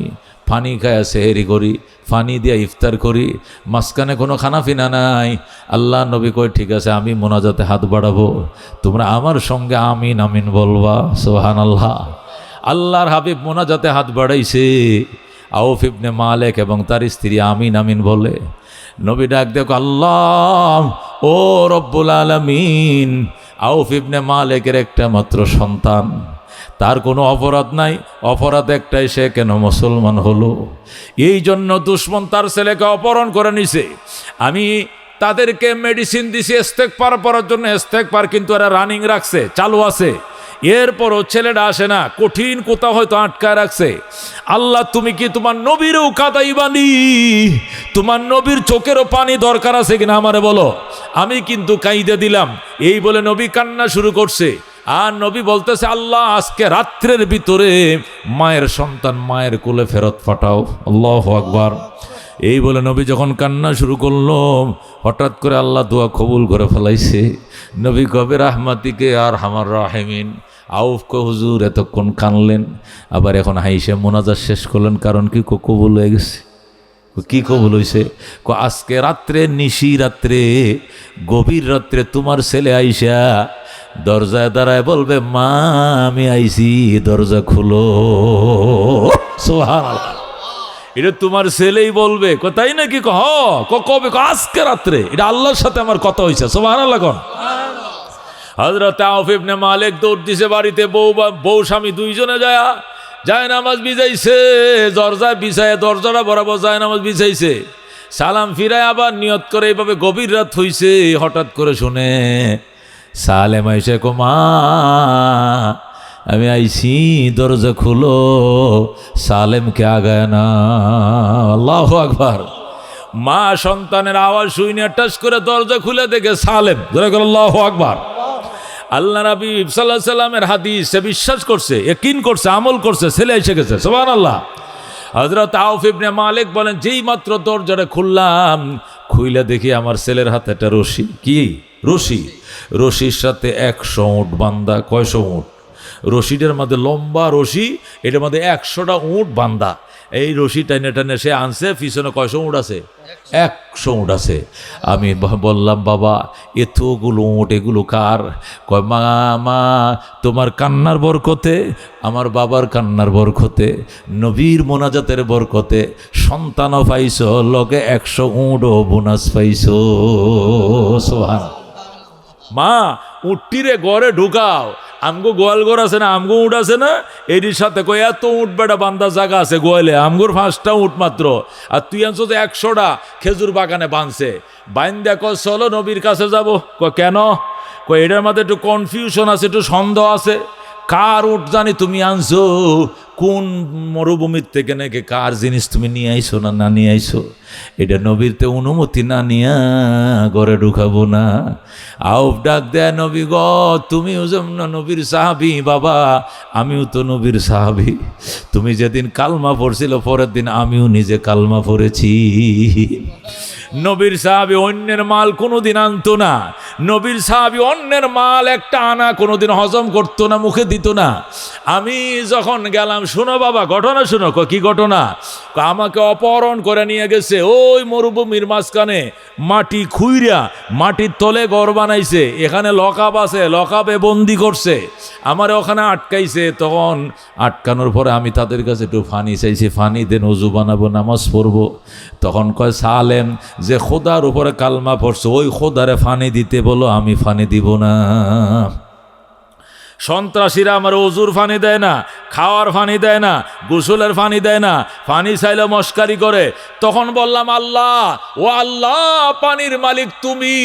পানি খায় সেহেরি করি, পানি দিয়ে ইফতার করি, মাঝখানে কোনো খানাফিনা নাই। আল্লাহ নবী কয়, ঠিক আছে, আমি মোনাজাতে হাত বাড়াবো, তোমরা আমার সঙ্গে আমিন আমিন বলবা। সুবহানাল্লাহ। আল্লাহর হাবিব মোনাজাতে হাত বাড়াইছে, আউফ ইবনে মালিক এবং তার স্ত্রী আমিন আমিন বলে। নবী ডাক দেখো, আল্লাহ ও রব্বুল আলামিন, আউফ ইবনে মালিকের একটা মাত্র সন্তান, তার কোনো অপরাধ নাই, অপরাধ একটাই, সে কেন মুসলমান হলো? এই জন্য দুশ্মন তার ছেলেকে অপহরণ করে নিছে। আমি তাদেরকে মেডিসিন দিছি ইস্তেগফার পড়ার জন্য, ইস্তেগফার কিন্তু এরা রানিং রাখছে, চালু আছে। এরপরও ছেলেটা আসে না, কঠিন কোথাও হয়তো আটকায় রাখছে। আল্লাহ তুমি কি তোমার নবীরও কাঁদাইবানি? তোমার নবীর চোখেরও পানি দরকার আছে কিনা আমারে বলো, আমি কিন্তু কাইদে দিলাম। এই বলে নবী কান্না শুরু করছে। আর নবী বলতেছে, আল্লাহ আজকে রাত্রের ভিতরে মায়ের সন্তান মায়ের কোলে ফেরত পাঠাও। আল্লাহু আকবার। এই বলে নবী যখন কান্না শুরু করলো, হঠাৎ করে আল্লাহ দোয়া কবুল করে ফেলাইছে। নবী কবে রাহমাতিকে আর হামার রাহিমিন। আউফ কো হুজুর এতক্ষণ কানলেন, আবার এখন হাইসে মোনাজাত শেষ করলেন, কারণ কি কবুল হয়ে গেছে। কি কবুল হয়েছে? আজকে রাত্রে, নিশি রাত্রে, গভীর রাত্রে তোমার ছেলে আইসা দরজায় দাঁড়ায় বলবে, মা আমি আইছি, দরজা খুলো। সুবহানাল্লাহ। এটা তোমার ছেলেই বলবে। তাই নাকি? কবে? আজকে রাত্রে। এটা আল্লাহর সাথে আমার কথা হয়েছে। সুবহানাল্লাহ। হযরত আউফ ইবনে মালিক দৌড় দিছে বাড়িতে, বউ স্বামী দুইজনে যায় নামাজ বিছাইছে, দরজায় বিছায়, দরজাটা বরাবর যায় নামাজ বিছাইছে। সালাম ফিরায় আবার নিয়ত করে, এইভাবে গভীর রাত হইছে। হঠাৎ করে শুনে সালেম আইসে, মা আমি আইছি, দরজা খুলো। সালেমকে আগায় না। আল্লাহু আকবার। মা সন্তানের আওয়াজ শুনে টাচ করে দরজা খুলে দেখে সালেম। আল্লাহু আকবার। আল্লাহ নবী সাল্লাল্লাহু আলাইহি সাল্লামের হাদিস সে বিশ্বাস করছে, ইয়াকিন করছে, আমল করছে, ছেলে এসে গেছে। সুবহানাল্লাহ। হযরত আউফ ইবনে মালিক বলেন, যেই মাত্র দরজাটা খুললাম, খুইলা দেখি আমার ছেলের হাতে একটা রশি। কি রশি? রশির সাথে 100 উট বান্দা। কয়শো উট? রশিটার মধ্যে লম্বা রশি, এটার মধ্যে 100টা উট বান্দা। এই রশি টাইনে টাইনে সে আনছে, পিছনে কয়শো উট আছে? 100 উট আছে। আমি বললাম, বাবা এতগুলো উট, এগুলো কার? কয়, মা তোমার কান্নার বরকতে, আমার বাবার কান্নার বরকতে, নবীর মোনাজাতের বরকতে সন্তানও পাইছো, লগে 100 উটও বোনাস পাইছো। সুবহানাল্লাহ। মা উটটিরে ঘরে ঢুকাও, আমগো গোয়াল ঘর আছে না, আমগো উঠ আছে না, এটির সাথে কই এত উঠ বেটা বান্ধা জায়গা আছে গোয়ালে, আমগোর 5টা উঠ মাত্র, আর তুই আনছো তো 100টা খেজুর বাগানে বাঁধছে। বাইন দেখো, চলো নবীর কাছে যাব। কেন? এটার মধ্যে একটু কনফিউশন আছে, একটু সন্দেহ আছে। কার উঠ জানি তুমি আনছো, কোন মরুভূমির থেকে নাকি কার জিনিস তুমি নিয়ে আইছো না নিয়ে আইছো, এটা নবীরতে অনুমতি না নিয়া ঘরে ঢুকাবো না। আউফ ডাক দেয়, নবী গ তুমিও যেমন নবীর সাহাবী, বাবা আমিও তো নবীর সাহাবী। তুমি যেদিন কালমা পড়ছিল, পরের দিন আমিও নিজে কালমা পড়েছি। নবীর সাহাবী অন্যের মাল কোনোদিন আনতো না। নবীর সাহাবী অন্যের মাল একটা আনা কোনোদিন হজম করতো না, মুখে দিত না। আমি যখন গেলাম শোনো বাবা ঘটনা শোনো। কি ঘটনা? আমাকে অপহরণ করে নিয়ে গেছে ওই মরুভূমির মাঝখানে, মাটি খুইরা মাটির তলে ঘর বানাইছে, এখানে লকআপ আছে, লকআপে বন্দি করছে, আমার ওখানে আটকাইছে। তখন আটকানোর পরে আমি তাদের কাছে একটু ফানি চাইছি, ফানি দেন, ওযু বানাবো, নামাজ পড়বো। তখন কয় সালেম যে খোদার উপরে কালমা পড়ছে ওই খোদারে ফানি দিতে বলো, আমি ফানি দিব না। সন্ত্রাসীরা আমার ওজুর ফানি দেয় না, খাওয়ার ফানি দেয় না, গোসলের ফানি দেয় না, ফানি চাইলে মস্কারি করে। তখন বললাম আল্লাহ, ও আল্লাহ পানির মালিক তুমি,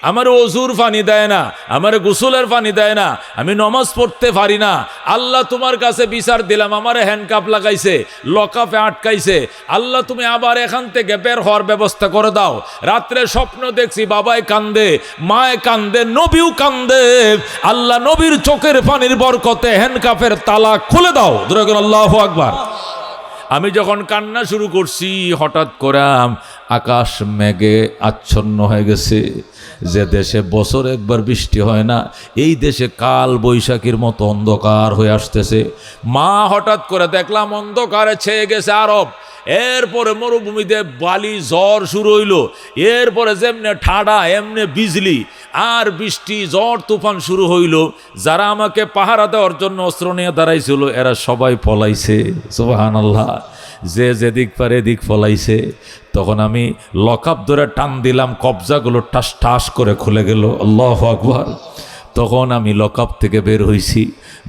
আমার ওজুর ফানি দেয় না, আমার গোসলের ফানি দেয় না, আমি নমাজ পড়তে পারি না। আল্লাহ তোমার কাছে বিচার দিলাম, আমার হ্যান্ডকাপ লাগাইছে, লকআপে আটকাইছে। আল্লাহ তুমি আবার এখান থেকে বের হওয়ার ব্যবস্থা করে দাও। রাত্রে স্বপ্ন দেখছি বাবায় কান্দে, মায় কান্দে, নবীও কান্দে। আল্লাহ নবীর চোখের পানির বরকতে হ্যান্ডকাপের তালা খুলে দাও। আল্লাহু আকবার। আমি যখন কান্না শুরু করছি হঠাৎ করে আকাশ মেঘে আচ্ছন্ন হয়ে গেছে। যে দেশে বছর একবার বৃষ্টি হয় না, এই দেশে কাল বৈশাখীর মতো অন্ধকার হয়ে আসতেছে। মা হঠাৎ করে দেখলাম অন্ধকারে ছেয়ে গেছে আরব। এরপরে মরুভূমিতে বালি ঝড় শুরু হইল। এরপরে যেমনে ঠাডা এমনে বিজলি আর বৃষ্টি, ঝড় তুফান শুরু হইল। যারা আমাকে পাহারা দেওয়ার জন্য অস্ত্র নিয়ে দাঁড়াইছিল এরা সবাই পলাইছে। সুবহানাল্লাহ। যে যেদিক পারে এদিক পলাইছে। তখন আমি লকআপ ধরে টান দিলাম, কবজাগুলো টাস টাস করে খুলে গেল। আল্লাহু আকবার। তখন আমি লকআপ থেকে বের হইছি।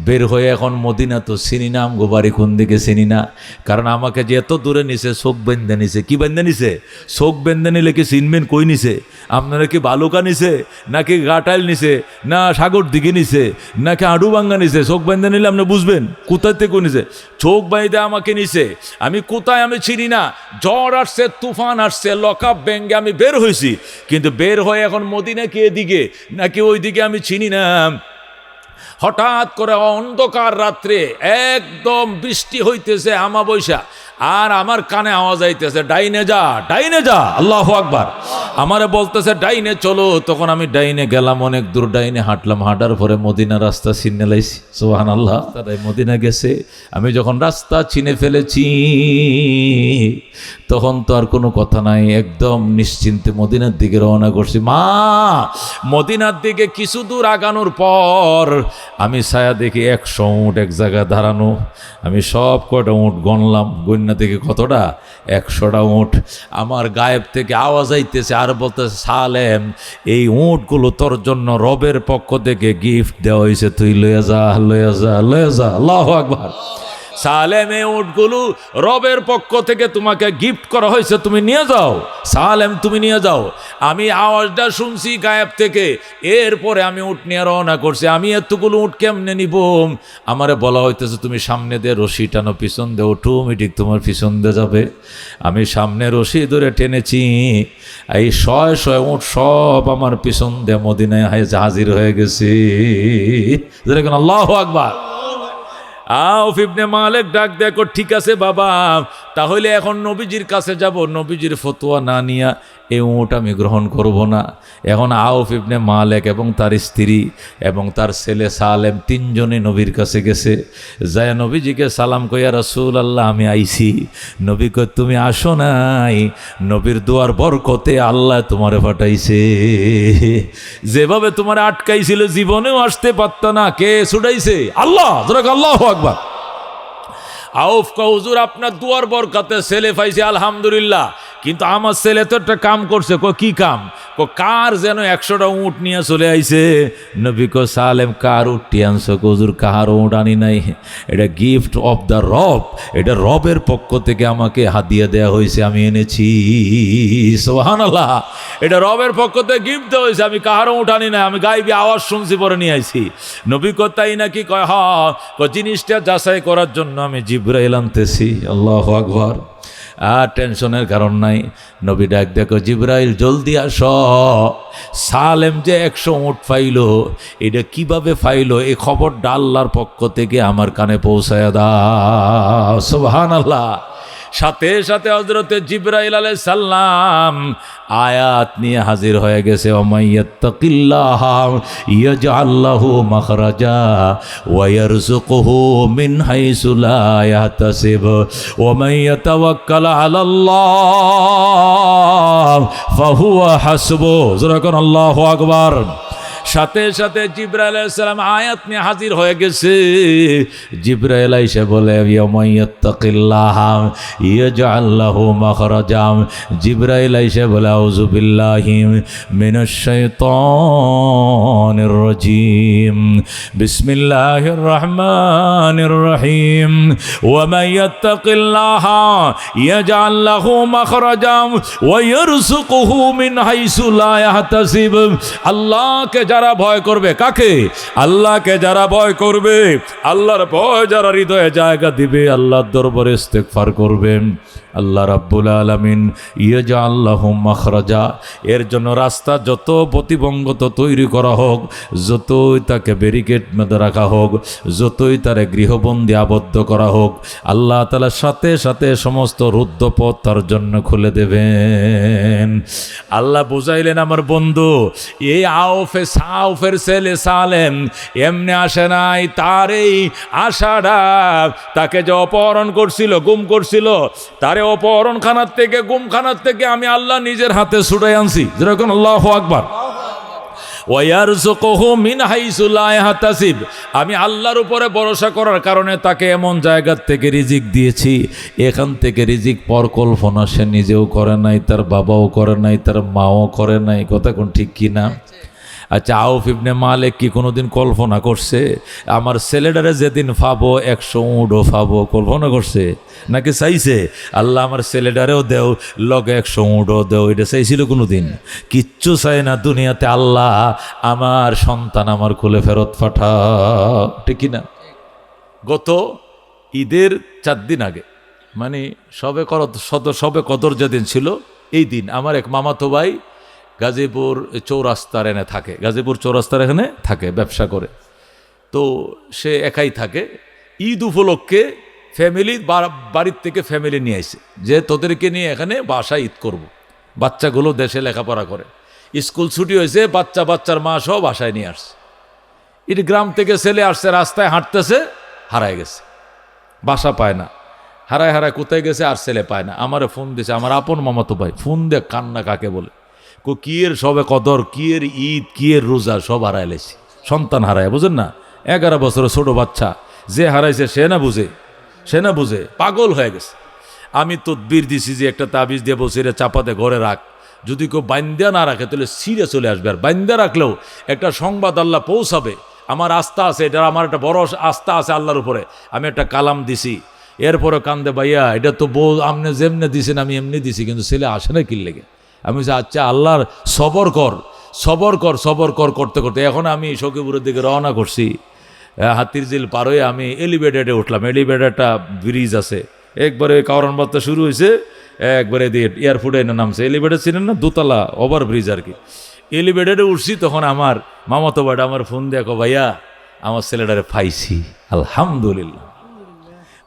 বের হয়ে এখন মদিনা তো চিনি না, আমগো বাড়ি কোন দিকে চিনি না। কারণ আমাকে যে এত দূরে নিছে, চোখ বেঁধে নিছে। কি বেঁধে নিছে? চোখ বেঁধে নিলে কি চিনবেন কই নিছে? আপনারা কি বালুকা নিছে, নাকি গাটাইল নিছে, না সাগর দিকে নিছে, নাকি আডুবাঙ্গা নিছে? চোখ বেঁধে নিলে আপনি বুঝবেন কোথায় থেকে নিছে। চোখ বাইদে আমাকে নিছে, আমি কোথায় আমি চিনি না। ঝড় আসছে, তুফান আসছে, লকআপ ভেঙে আমি বের হয়েছি। কিন্তু বের হয়ে এখন মদিনা কি এদিকে নাকি ওই দিকে আমি চিনি না। হঠাৎ করে অন্ধকার রাত্রে একদম বৃষ্টি হইতেছে, আমাবস্যা, আর আমার কানে আওয়াজ আইতেছে ডাইনে যা, ডাইনে যা। আল্লাহু আকবার। আমারে বলতেছে ডাইনে চলো। তখন আমি ডাইনে গেলাম, অনেক দূর ডাইনে হাঁটলাম। হাঁটার পরে মদিনা রাস্তা চিনে লাইছি। সুবহানাল্লাহ। তাই মদিনা গেছে। আমি যখন রাস্তা চিনে ফেলেছি তখন তো আর কোনো কথা নাই, একদম নিশ্চিন্তে মদিনার দিকে রওনা করছি। মা মদিনার দিকে কিছু দূর আগানোর পর আমি ছায়া দেখি 100 উট এক জায়গায় দাঁড়ানো। আমি সব কয়টা উট গণলাম, গণ্যা থেকে কতটা? 100টা উট। আমার গায়েব থেকে আওয়াজ আইতেছে আর বলতেছে সালেম এই উটগুলো তোর জন্য রবের পক্ষ থেকে গিফট দেওয়া হয়েছে, তুই লয়ে যা, লয়ে যা, লয়ে যা। আল্লাহু আকবার। সালেম এই উটগুলো রবের পক্ষ থেকে তোমাকে গিফট করা হয়েছে, তুমি নিয়ে যাও সালেম, তুমি নিয়ে যাও। আমি আওয়াজটা শুনছি গায়েব থেকে। এরপরে আমি উট নিয়ে রওনা করছি। আমি এতগুলো উট কেমনে নিব? আমারে বলা হইতেছে তুমি সামনে দিয়ে রশি টানো, পিছন দিয়ে অটোমেটিক তোমার পিছন দিয়ে যাবে। আমি সামনে রশি ধরে টেনেছি, এই 100 উট সব আমার পিছন দিয়ে মদিনায় হাজির হয়ে গেছে। আল্লাহু আকবার। আউফ ইবনে মালিক ডাক দেখো, ঠিক আছে বাবা, তাহলে এখন নবীজির কাছে যাব, নবীজির ফতোয়া না নিয়া এই উট আমি গ্রহণ করব না। এখন আউফ ইবনে মালিক এবং তার স্ত্রী এবং তার ছেলে সালেম 3 জনে নবীর কাছে গেছে। যায় নবীজিকে সালাম কইয়া রাসূলুল্লাহ আমি আইছি। নবী কই তুমি আসো নাই, নবীর দুয়ার বরকতে আল্লাহ তোমারে পাঠাইছে। যেভাবে তোমার আটকাইছিল জীবনেও আসতে পারত না, কে ছুটাইছে? আল্লাহ। আল্লাহু আকবার। আউফ কা হুজুর আপনার দুয়ার বরকতে ছেলে পাইছে আলহামদুলিল্লাহ, কিন্তু আমার ছেলে তো একটা কাম করছে। কি কাম? কার যেন 100টা উট নিয়ে চলে আইছে। নবী কো সালেম কার উঠটি আনছো? হুজুর কাহার উট আনি নাই, এটা গিফট অফ দ্য রব, এটা রবের পক্ষ থেকে আমাকে হাদিয়া দেওয়া হয়েছে, আমি এনেছি। সুবহানাল্লাহ। এটা রবের পক্ষ থেকে গিফট দেওয়া হয়েছে, আমি কাহার উট আনি নাই, আমি গাইবি আওয়াজ শুনছি পরে নিয়ে আইছি। নবী কো তাই নাকি? কয় হ্যাঁ। জিনিসটা যাচাই করার জন্য আমি জিবরাইল আনতেছি। আল্লাহু আকবার। আর টেনশনের কারণ নাই। নবী ডাক দেখো জিবরাইল জলদি আস, সালেম যে 100 উট পাইল এটা কিভাবে পাইল এই খবরটা আল্লাহর পক্ষ থেকে আমার কানে পৌঁছায় দাও। সুবহানাল্লাহ। সাথে সাথে হযরতে জিবরাইল আলাইহিস সালাম আয়াত নিয়ে হাজির হয়ে গেছে, ওমাইয়াত্তাকিল্লাহ ইয়াজআল লাহু মাখরাজা ওয়া ইয়ারযুকুহু মিন হাইসু লা ইয়াহতাসিব ওয়া মান ইয়াতাওয়াক্কাল আলাল্লাহ ফাহুয়া হাসবুহ। যখন আল্লাহু আকবার। সাথে সাথে জিবরাইল আলাইহিস সালাম আয়াত নিয়ে হাজির হয়ে গেছে। জিবরাইল এসে বলে, ইয়ামাইয়াত্তাকিল্লাহ ইয়াজআল লাহু মাখরাজা। জিবরাইল এসে বলে, আউযু বিল্লাহি মিনাশ শাইতানির রাজিম, বিসমিল্লাহির রহমানির রহিম। ওয়া মান ইয়াত্তাকিল্লাহ ইয়াজআল লাহু মাখরাজা ওয়া ইয়ারযুকুহু মিন হাইসু লা ইয়াহতাসিব। আল্লাহকে যারা ভয় করবে, কাকে? আল্লাহকে যারা ভয় করবে, আল্লাহর ভয় যারা হৃদয়ে জায়গা দিবে, আল্লাহর দরবারে ইস্তেগফার করবে, আল্লাহ রাব্বুল আলামিন ইয়াজআল লাহুম মাখরাজা। এর জন্য রাস্তা যত প্রতিবন্ধকতা তৈরি করা হোক, যতই তাকে ব্যারিকেড মেরে রাখা হোক, যতই তারে গৃহবন্দী আবদ্ধ করা হোক, আল্লাহ তাআলা সাথে সাথে সমস্ত রুদ্ধ পথ তার জন্য খুলে দেবেন। আল্লাহ বুঝাইলেন, আমার বন্ধু, এই সাউফের ছেলে সালেম এমনি আসে নাই। তার এই আশাটা, তাকে যে অপহরণ করছিল, গুম করছিল, তারে অপহরণখানার থেকে, গুমখানার থেকে আমি আল্লাহ নিজের হাতে ছুটাই আনছি। যেরকম আল্লাহু আকবার। ওয়ারযুকুহু মিন হাইসু লা ইয়াহতাসিব। আমি আল্লাহর উপরে ভরসা করার কারণে তাকে এমন জায়গা থেকে রিজিক দিয়েছি, এখান থেকে রিজিক পরিকল্পনা সে নিজেও করে নাই, তার বাবাও করে নাই, তার মাও করে নাই। কথা কোন ঠিক কি না? আচ্ছা, আউফ ইবনে মালিক কি কোনোদিন কল্পনা করছে আমার ছেলেটারে যেদিন পাবো 100 উটও পাবো? কল্পনা করছে নাকি চাইছে আল্লাহ আমার ছেলেটারেও দেও, লগে 100 উটও দেও? এটা চাইছিল কোনোদিন? কিচ্ছু চাই না দুনিয়াতে। আল্লাহ আমার সন্তান আমার কোলে ফেরত পাঠাও, ঠিক কিনা? গত ঈদের 4 দিন আগে, মানে সবে কদর যেদিন ছিল, এই দিন আমার এক মামাতো ভাই গাজীপুর চৌরাস্তার এনে থাকে, গাজীপুর চৌরাস্তার এখানে থাকে, ব্যবসা করে। তো সে একাই থাকে। ঈদ উপলক্ষে ফ্যামিলি, বাড়ির থেকে ফ্যামিলি নিয়ে আসে যে তোদেরকে নিয়ে এখানে বাসায় ঈদ করব। বাচ্চাগুলো দেশে লেখাপড়া করে, স্কুল ছুটি হয়েছে, বাচ্চার মা সহ বাসায় নিয়ে আসছে। এটি গ্রাম থেকে ছেলে আসছে, রাস্তায় হাঁটতেছে, হারায় গেছে, বাসা পায় না, হারায় কোথায় গেছে আর ছেলে পায় না। আমারে ফোন দিয়েছে, আমার আপন মামাতো ভাই, ফোন দিয়ে কান্না কাকে বলে, কিয়ের সবে কদর, কিয়ের ঈদ, কিয়ের রোজা সব হারায় লেছি। সন্তান হারায়, বুঝেন না? 11 বছরের ছোট বাচ্চা, যে হারাইছে সে না বুঝে পাগল হয়ে গেছে। আমি তদবির দিছি যে একটা তাবিজ দিয়ে বলছি, এটা চাপাতে ঘরে রাখ, যদি কেউ বাইন্দা না রাখে তাহলে সিরে চলে আসবে। আর বাইন্দা রাখলেও একটা সংবাদ আল্লাহ পৌঁছাবে। আমার আস্থা আছে, এটা আমার একটা বড় আস্থা আছে আল্লাহর উপরে। আমি একটা কালাম দিছি। এরপরে কান্দে, ভাইয়া এটা তো বউ আপনি যেমনি দিছেন আমি এমনি দিছি, কিন্তু ছেলে আসে না কি লেগে? আমি বলছি, আচ্ছা আল্লাহর সবর কর করতে করতে এখন আমি সখীপুরের দিকে রওনা করছি। হাতিরঝিল পার হয়ে আমি এলিভেটেডে উঠলাম। এলিভেটেডটা ব্রিজ আছে, একবারে কারণ বার্তা শুরু হয়েছে, একবারে দিয়ে এয়ারপোর্টে এনে নামছে। এলিভেটেড ছিলেন না, দোতলা ওভার ব্রিজ আর কি। এলিভেটেডে উঠছি, তখন আমার মামাতো ভাইটা আমার ফোন দেখো, ভাইয়া আমার ছেলেটারে ফাইছি, আলহামদুলিল্লাহ।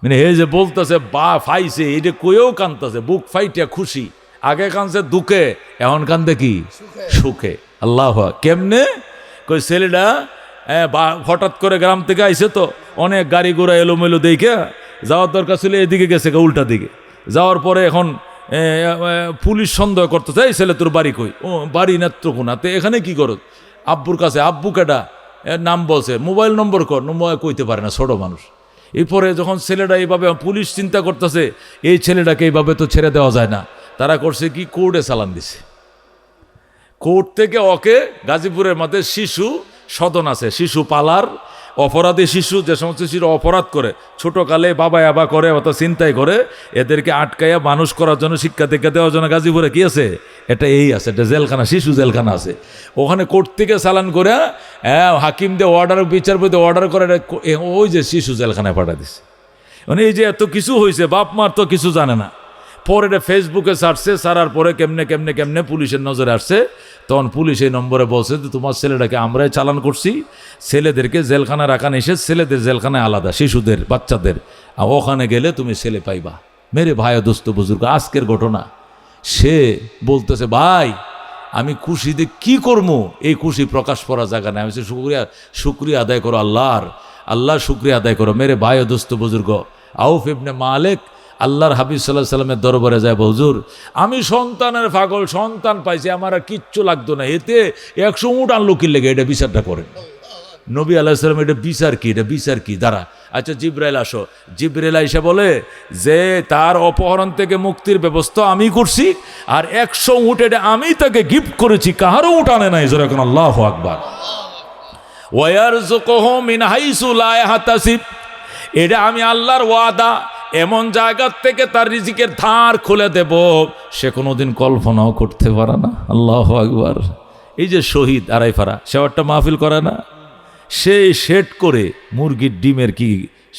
মানে এই যে বলতেছে বা ফাইছে, এটা কয়েও কান্দতেছে, বুক ফাইটিয়া খুশি। আগে কান্দছে দুঃখে, এখন কান্দে কি সুখে। আল্লাহ কেমনে? কই ছেলেটা হঠাৎ করে গ্রাম থেকে আইসে, তো অনেক গাড়ি ঘোড়া এলোমেলো দেখে যাওয়ার দরকার ছিল, এদিকে গেছে উল্টা দিকে। যাওয়ার পরে এখন পুলিশ সন্দেহ করতেছে, এই ছেলে তোর বাড়ি কই? ও বাড়ি নেত্রকোনাতে। এখানে কি করো? আব্বুর কাছে। আব্বু কেডা? নাম বলছে, মোবাইল নম্বর কর। মোবাইল কইতে পারে না, ছোট মানুষ। এরপরে যখন ছেলেটা এইভাবে, পুলিশ চিন্তা করতেছে এই ছেলেটাকে এইভাবে তো ছেড়ে দেওয়া যায় না। তারা করছে কি, কোর্টে চালান দিছে। কোর্ট থেকে ওকে গাজীপুরের মধ্যে শিশু সদন আছে, শিশু পালার, অপরাধী শিশু, যে সমস্ত শিশু অপরাধ করে, ছোটকালে বাবা আবা করে অথবা চিন্তাই করে, এদেরকে আটকাইয়া মানুষ করার জন্য, শিক্ষা দীক্ষা দেওয়ার জন্য গাজীপুরে কি আছে? এটা এই আছে, এটা জেলখানা, শিশু জেলখানা আছে। ওখানে কোর্ট থেকে চালান করে হাকিম দিয়ে অর্ডার, বিচারপতি অর্ডার করে ওই যে শিশু জেলখানায় পাঠা দিছে। মানে এই যে এত কিছু হয়েছে, বাপ মার তো কিছু জানে না। পরে এটা ফেসবুকে ছাড়ছে, ছাড়ার পরে কেমনে পুলিশের নজরে আসছে। তখন পুলিশ এই নম্বরে বলছে যে তোমার ছেলেটাকে আমরাই চালান করছি, ছেলেদেরকে জেলখানা রাখা নিষেধ, ছেলেদের জেলখানায় আলাদা, শিশুদের, বাচ্চাদের, আর ওখানে গেলে তুমি ছেলে পাইবা। মেরে ভাই দোস্ত বুজুর্গ, আজকের ঘটনা। সে বলতেছে, ভাই আমি খুশিতে কি করবো, এই খুশি প্রকাশ করা জায়গা নাই। আমি শুক্রিয়া আদায় করো আল্লাহর শুক্রিয়া আদায় করো। মেরে ভাই দোস্ত বুজুর্গ, আউফ ইবনে মালিক আল্লাহর হাবিব সাল্লাল্লাহু আলাইহি সাল্লামের দরবারে যায়, হুজুর আমি সন্তানের পাগল, সন্তান পাইছি, আমার আর কিচ্ছু লাগতো না, এতে 100 উট আনলো কি লেগে, এটা বিচারটা করেন। নবী আলাইহিস সালাম, এটা বিচার কি দাঁড়া, আচ্ছা জিবরাইল আসো। জিবরাইল আইসা বলে যে তার অপহরণ থেকে মুক্তির ব্যবস্থা আমি করছি, আর 100 উট এটা আমি তাকে গিফট করেছি, কাহারও উট আনে নাই। জোরে এখন আল্লাহু আকবার। ওয়ারযুকুহু মিন হাইসু লা ইয়াহতাসিব, এটা আমি আল্লাহর ওয়াদা, এমন জায়গার থেকে তার রিজিকের ধার খুলে দেব সে কোনোদিন কল্পনাও করতে পারে না। আল্লাহু আকবার। এই যে শহীদ আড়াইফাড়া, সে একটা মাহফিল করে না, সে সেট করে মুরগির ডিমের কি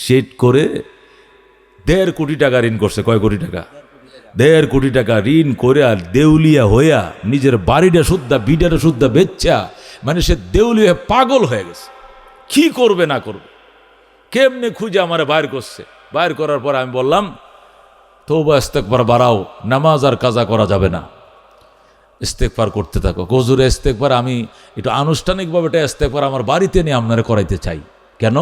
সেট করে 1.5 কোটি টাকা ঋণ করছে। কয় কোটি টাকা? 1.5 কোটি টাকা ঋণ করে আর দেউলিয়া হইয়া নিজের বাড়িটা শুদ্ধা বিডাটা শুদ্ধা বেচ্চা, মানে সে দেউলিয়া পাগল হয়ে গেছে। কি করবে না করবে, কেমনে খুঁজে আমার বাইর করছে। বাইর করার পর আমি বললাম, তওবা ইস্তেগফার বাড়াও, নামাজ আর কাজা করা যাবে না, ইস্তেগফার করতে থাকো। হুজুরে ইস্তেগফার আমি একটু আনুষ্ঠানিকভাবে এটা ইস্তেগফার আমার বাড়িতে নিয়ে আপনারা করাইতে চাই। কেন?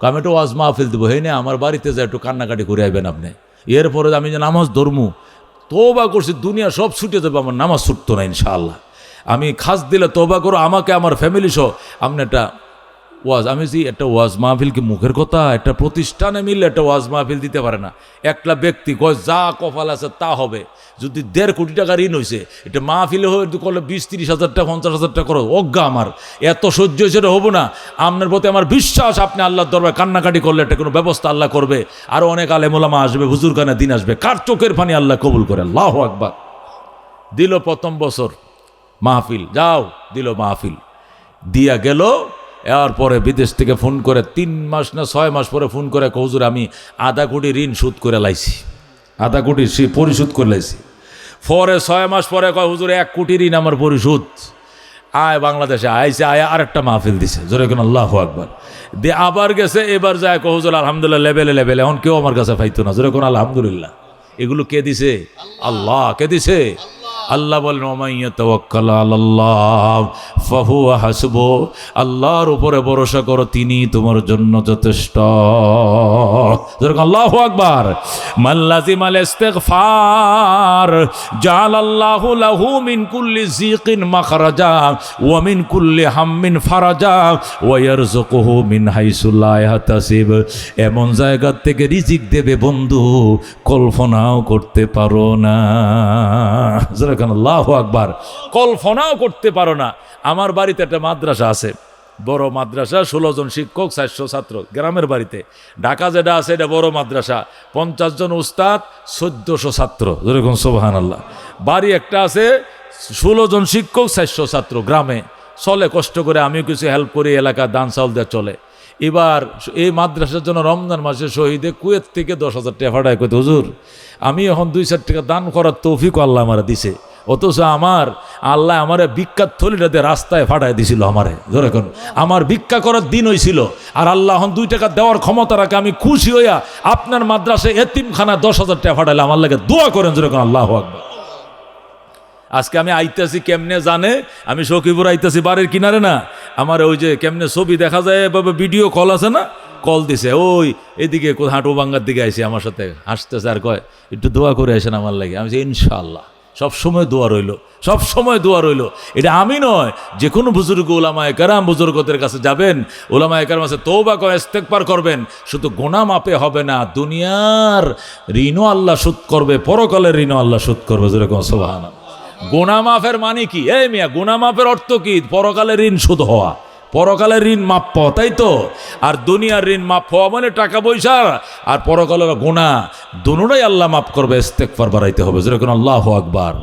আমি একটু ওয়াজ মাহফিল দেবো, হই না আমার বাড়িতে যা একটু কান্নাকাটি করে আইবেন আপনি। এরপরে আমি যে নামাজ ধরমু, তওবা করছি, দুনিয়া সব ছুটে যাবে, আমার নামাজ ছুটতো না ইনশাআল্লাহ। আমি খাস দিলে তওবা করো, আমাকে আমার ফ্যামিলি সহ আপনি একটা ওয়াজ, আমি যে একটা ওয়াজ মাহফিল কি মুখের কথা, একটা প্রতিষ্ঠানে মিললে একটা ওয়াজ মাহফিল দিতে পারে না। একটা ব্যক্তি কয় যা কপাল আছে তা হবে। যদি 1.5 কোটি টাকা ঋণ হয়েছে, এটা মাহফিলে হয়ে করলে 20-30 হাজার টাকা 50 হাজার টাকা করো, অজ্ঞা আমার এত সহ্য হয়েছে, এটা হবো না। আপনার প্রতি আমার বিশ্বাস, আপনি আল্লাহর দরবারে কান্নাকাটি করলে একটা কোনো ব্যবস্থা আল্লাহ করবে। আরও অনেক আলেম ওলামা আসবে, হুজুর গানে দিন আসবে, কার চোখের পানি আল্লাহ কবুল করে। আল্লাহু আকবার। দিল প্রথম বছর মাহফিল, যাও দিল মাহফিল দিয়া গেল। এরপরে বিদেশ থেকে ফোন করে 3 মাস না 6 মাস পরে ফোন করে, হুজুর আমি 1/2 কোটি ঋণ শোধ করে লাইছি, 1/2 কোটি সে পরিশোধ করে লাইছি। পরে 6 মাস পরে কয়, হুজুর 1 কোটি ঋণ আমার পরিশোধ। আয় বাংলাদেশে আইসে, আয় আরেকটা মাহফিল দিছে। জোরে কোন আল্লাহু আকবার। দিয়ে আবার গেছে, এবার যায় কয়, হুজুর আলহামদুলিল্লাহ লেভেলে এখন কেউ আমার কাছে পাইতো না। জোরে কোন আলহামদুলিল্লাহ। এগুলো কে দিছে? আল্লাহ। কে দিছে? আল্লাহ বলেন, ওমান ইয়াতাওয়াক্কাল আলাল্লাহ ফাহুয়া হাসবুহ, আল্লাহর উপরে ভরসা করো, তিনি তোমার জন্য যথেষ্ট। আল্লাহু আকবার। মান লাযিমাল ইস্তিগফার জাআলাল্লাহু লাহু মিন কুল্লি যিকিন মাখরাজা ওয়া মিন কুল্লি হাম্মিন ফারাজা ওয়া ইয়ারযুকুহু মিন হাইসু লা ইয়াহতাসিব, এমন জায়গা থেকে রিজিক দেবে বন্ধু কল্পনাও করতে পারো না। আল্লাহু আকবার। কল্পনাও করতে পারো না। আমার বাড়িতে একটা মাদ্রাসা আছে, বড় মাদ্রাসা, 16 জন শিক্ষক, 400 ছাত্র। গ্রামের বাড়িতে, ঢাকা যেটা আছে এটা বড় মাদ্রাসা, 50 জন উস্তাদ, 1400 ছাত্র। যেরকম সুবহানাল্লাহ। বাড়ি একটা আছে, 16 জন শিক্ষক, 400 ছাত্র। গ্রামে চলে কষ্ট করে, আমিও কিছু হেল্প করি, এলাকা দান চাউল দিয়ে চলে। এবার এই মাদ্রাসার জন্য রমজান মাসে শহীদে কুয়েত থেকে 10,000 টাকা ফাটায়। কইতে, হুজুর আমি এখন 2-4 টাকা দান করার তৌফিক আল্লাহ আমার দিছে, অথচ আমার আল্লাহ আমার ভিক্ষার থলিটাতে রাস্তায় ফাটায় দিছিল আমারে। ধরে কোন আমার ভিক্ষা করার দিন হয়েছিল, আর আল্লাহ এখন 2 টাকা দেওয়ার ক্ষমতা রাখে। আমি খুশি হইয়া আপনার মাদ্রাসায় এতিমখানা 10,000 টাকা ফাটাইলে আমার লাগে দোয়া করেন। ধরে কোন আল্লাহু আকবার। আজকে আমি আইতাছি কেমনে জানে, আমি সখীপুর আইতাছি বাড়ির কিনারে না, আমার ওই যে কেমনে ছবি দেখা যায় এভাবে, ভিডিও কল আছে না, কল দিছে, ওই এদিকে হাঁটু ভাঙ্গার দিকে আইসি, আমার সাথে হাসতেছে আর কয় একটু দোয়া করে আসেন আমার লাগে। আমি ইনশাআল্লাহ সবসময় দোয়া রইল, সবসময় দোয়া রইল। এটা আমি নয়, যে কোনো বুজুর্গ ওলামায়ে কেরাম বুজুর্গদের কাছে যাবেন, ওলামায়ে কেরাম আছে, তওবা করে ইস্তেগফার করবেন। শুধু গুনাহ মাপে হবে না, দুনিয়ার ঋণও আল্লাহ শোধ করবে, পরকালের ঋণও আল্লাহ শোধ করবে। যেরকম সুবহানাল্লাহ। গুনাহ মাফের মানে কি? এই মিয়া, গুনাহ মাফের অর্থ কি? পরকালের ঋণ শোধ হওয়া, পরকালের ঋণ মাপ পাওয়া, তাই তো? আর দুনিয়ার ঋণ মাপ হওয়া মানে টাকা পয়সা, আর পরকালের গুনাহ দুটোই আল্লাহ মাফ করবে। ইস্তেগফার বাড়াইতে হবে। যেরকম আল্লাহু আকবার।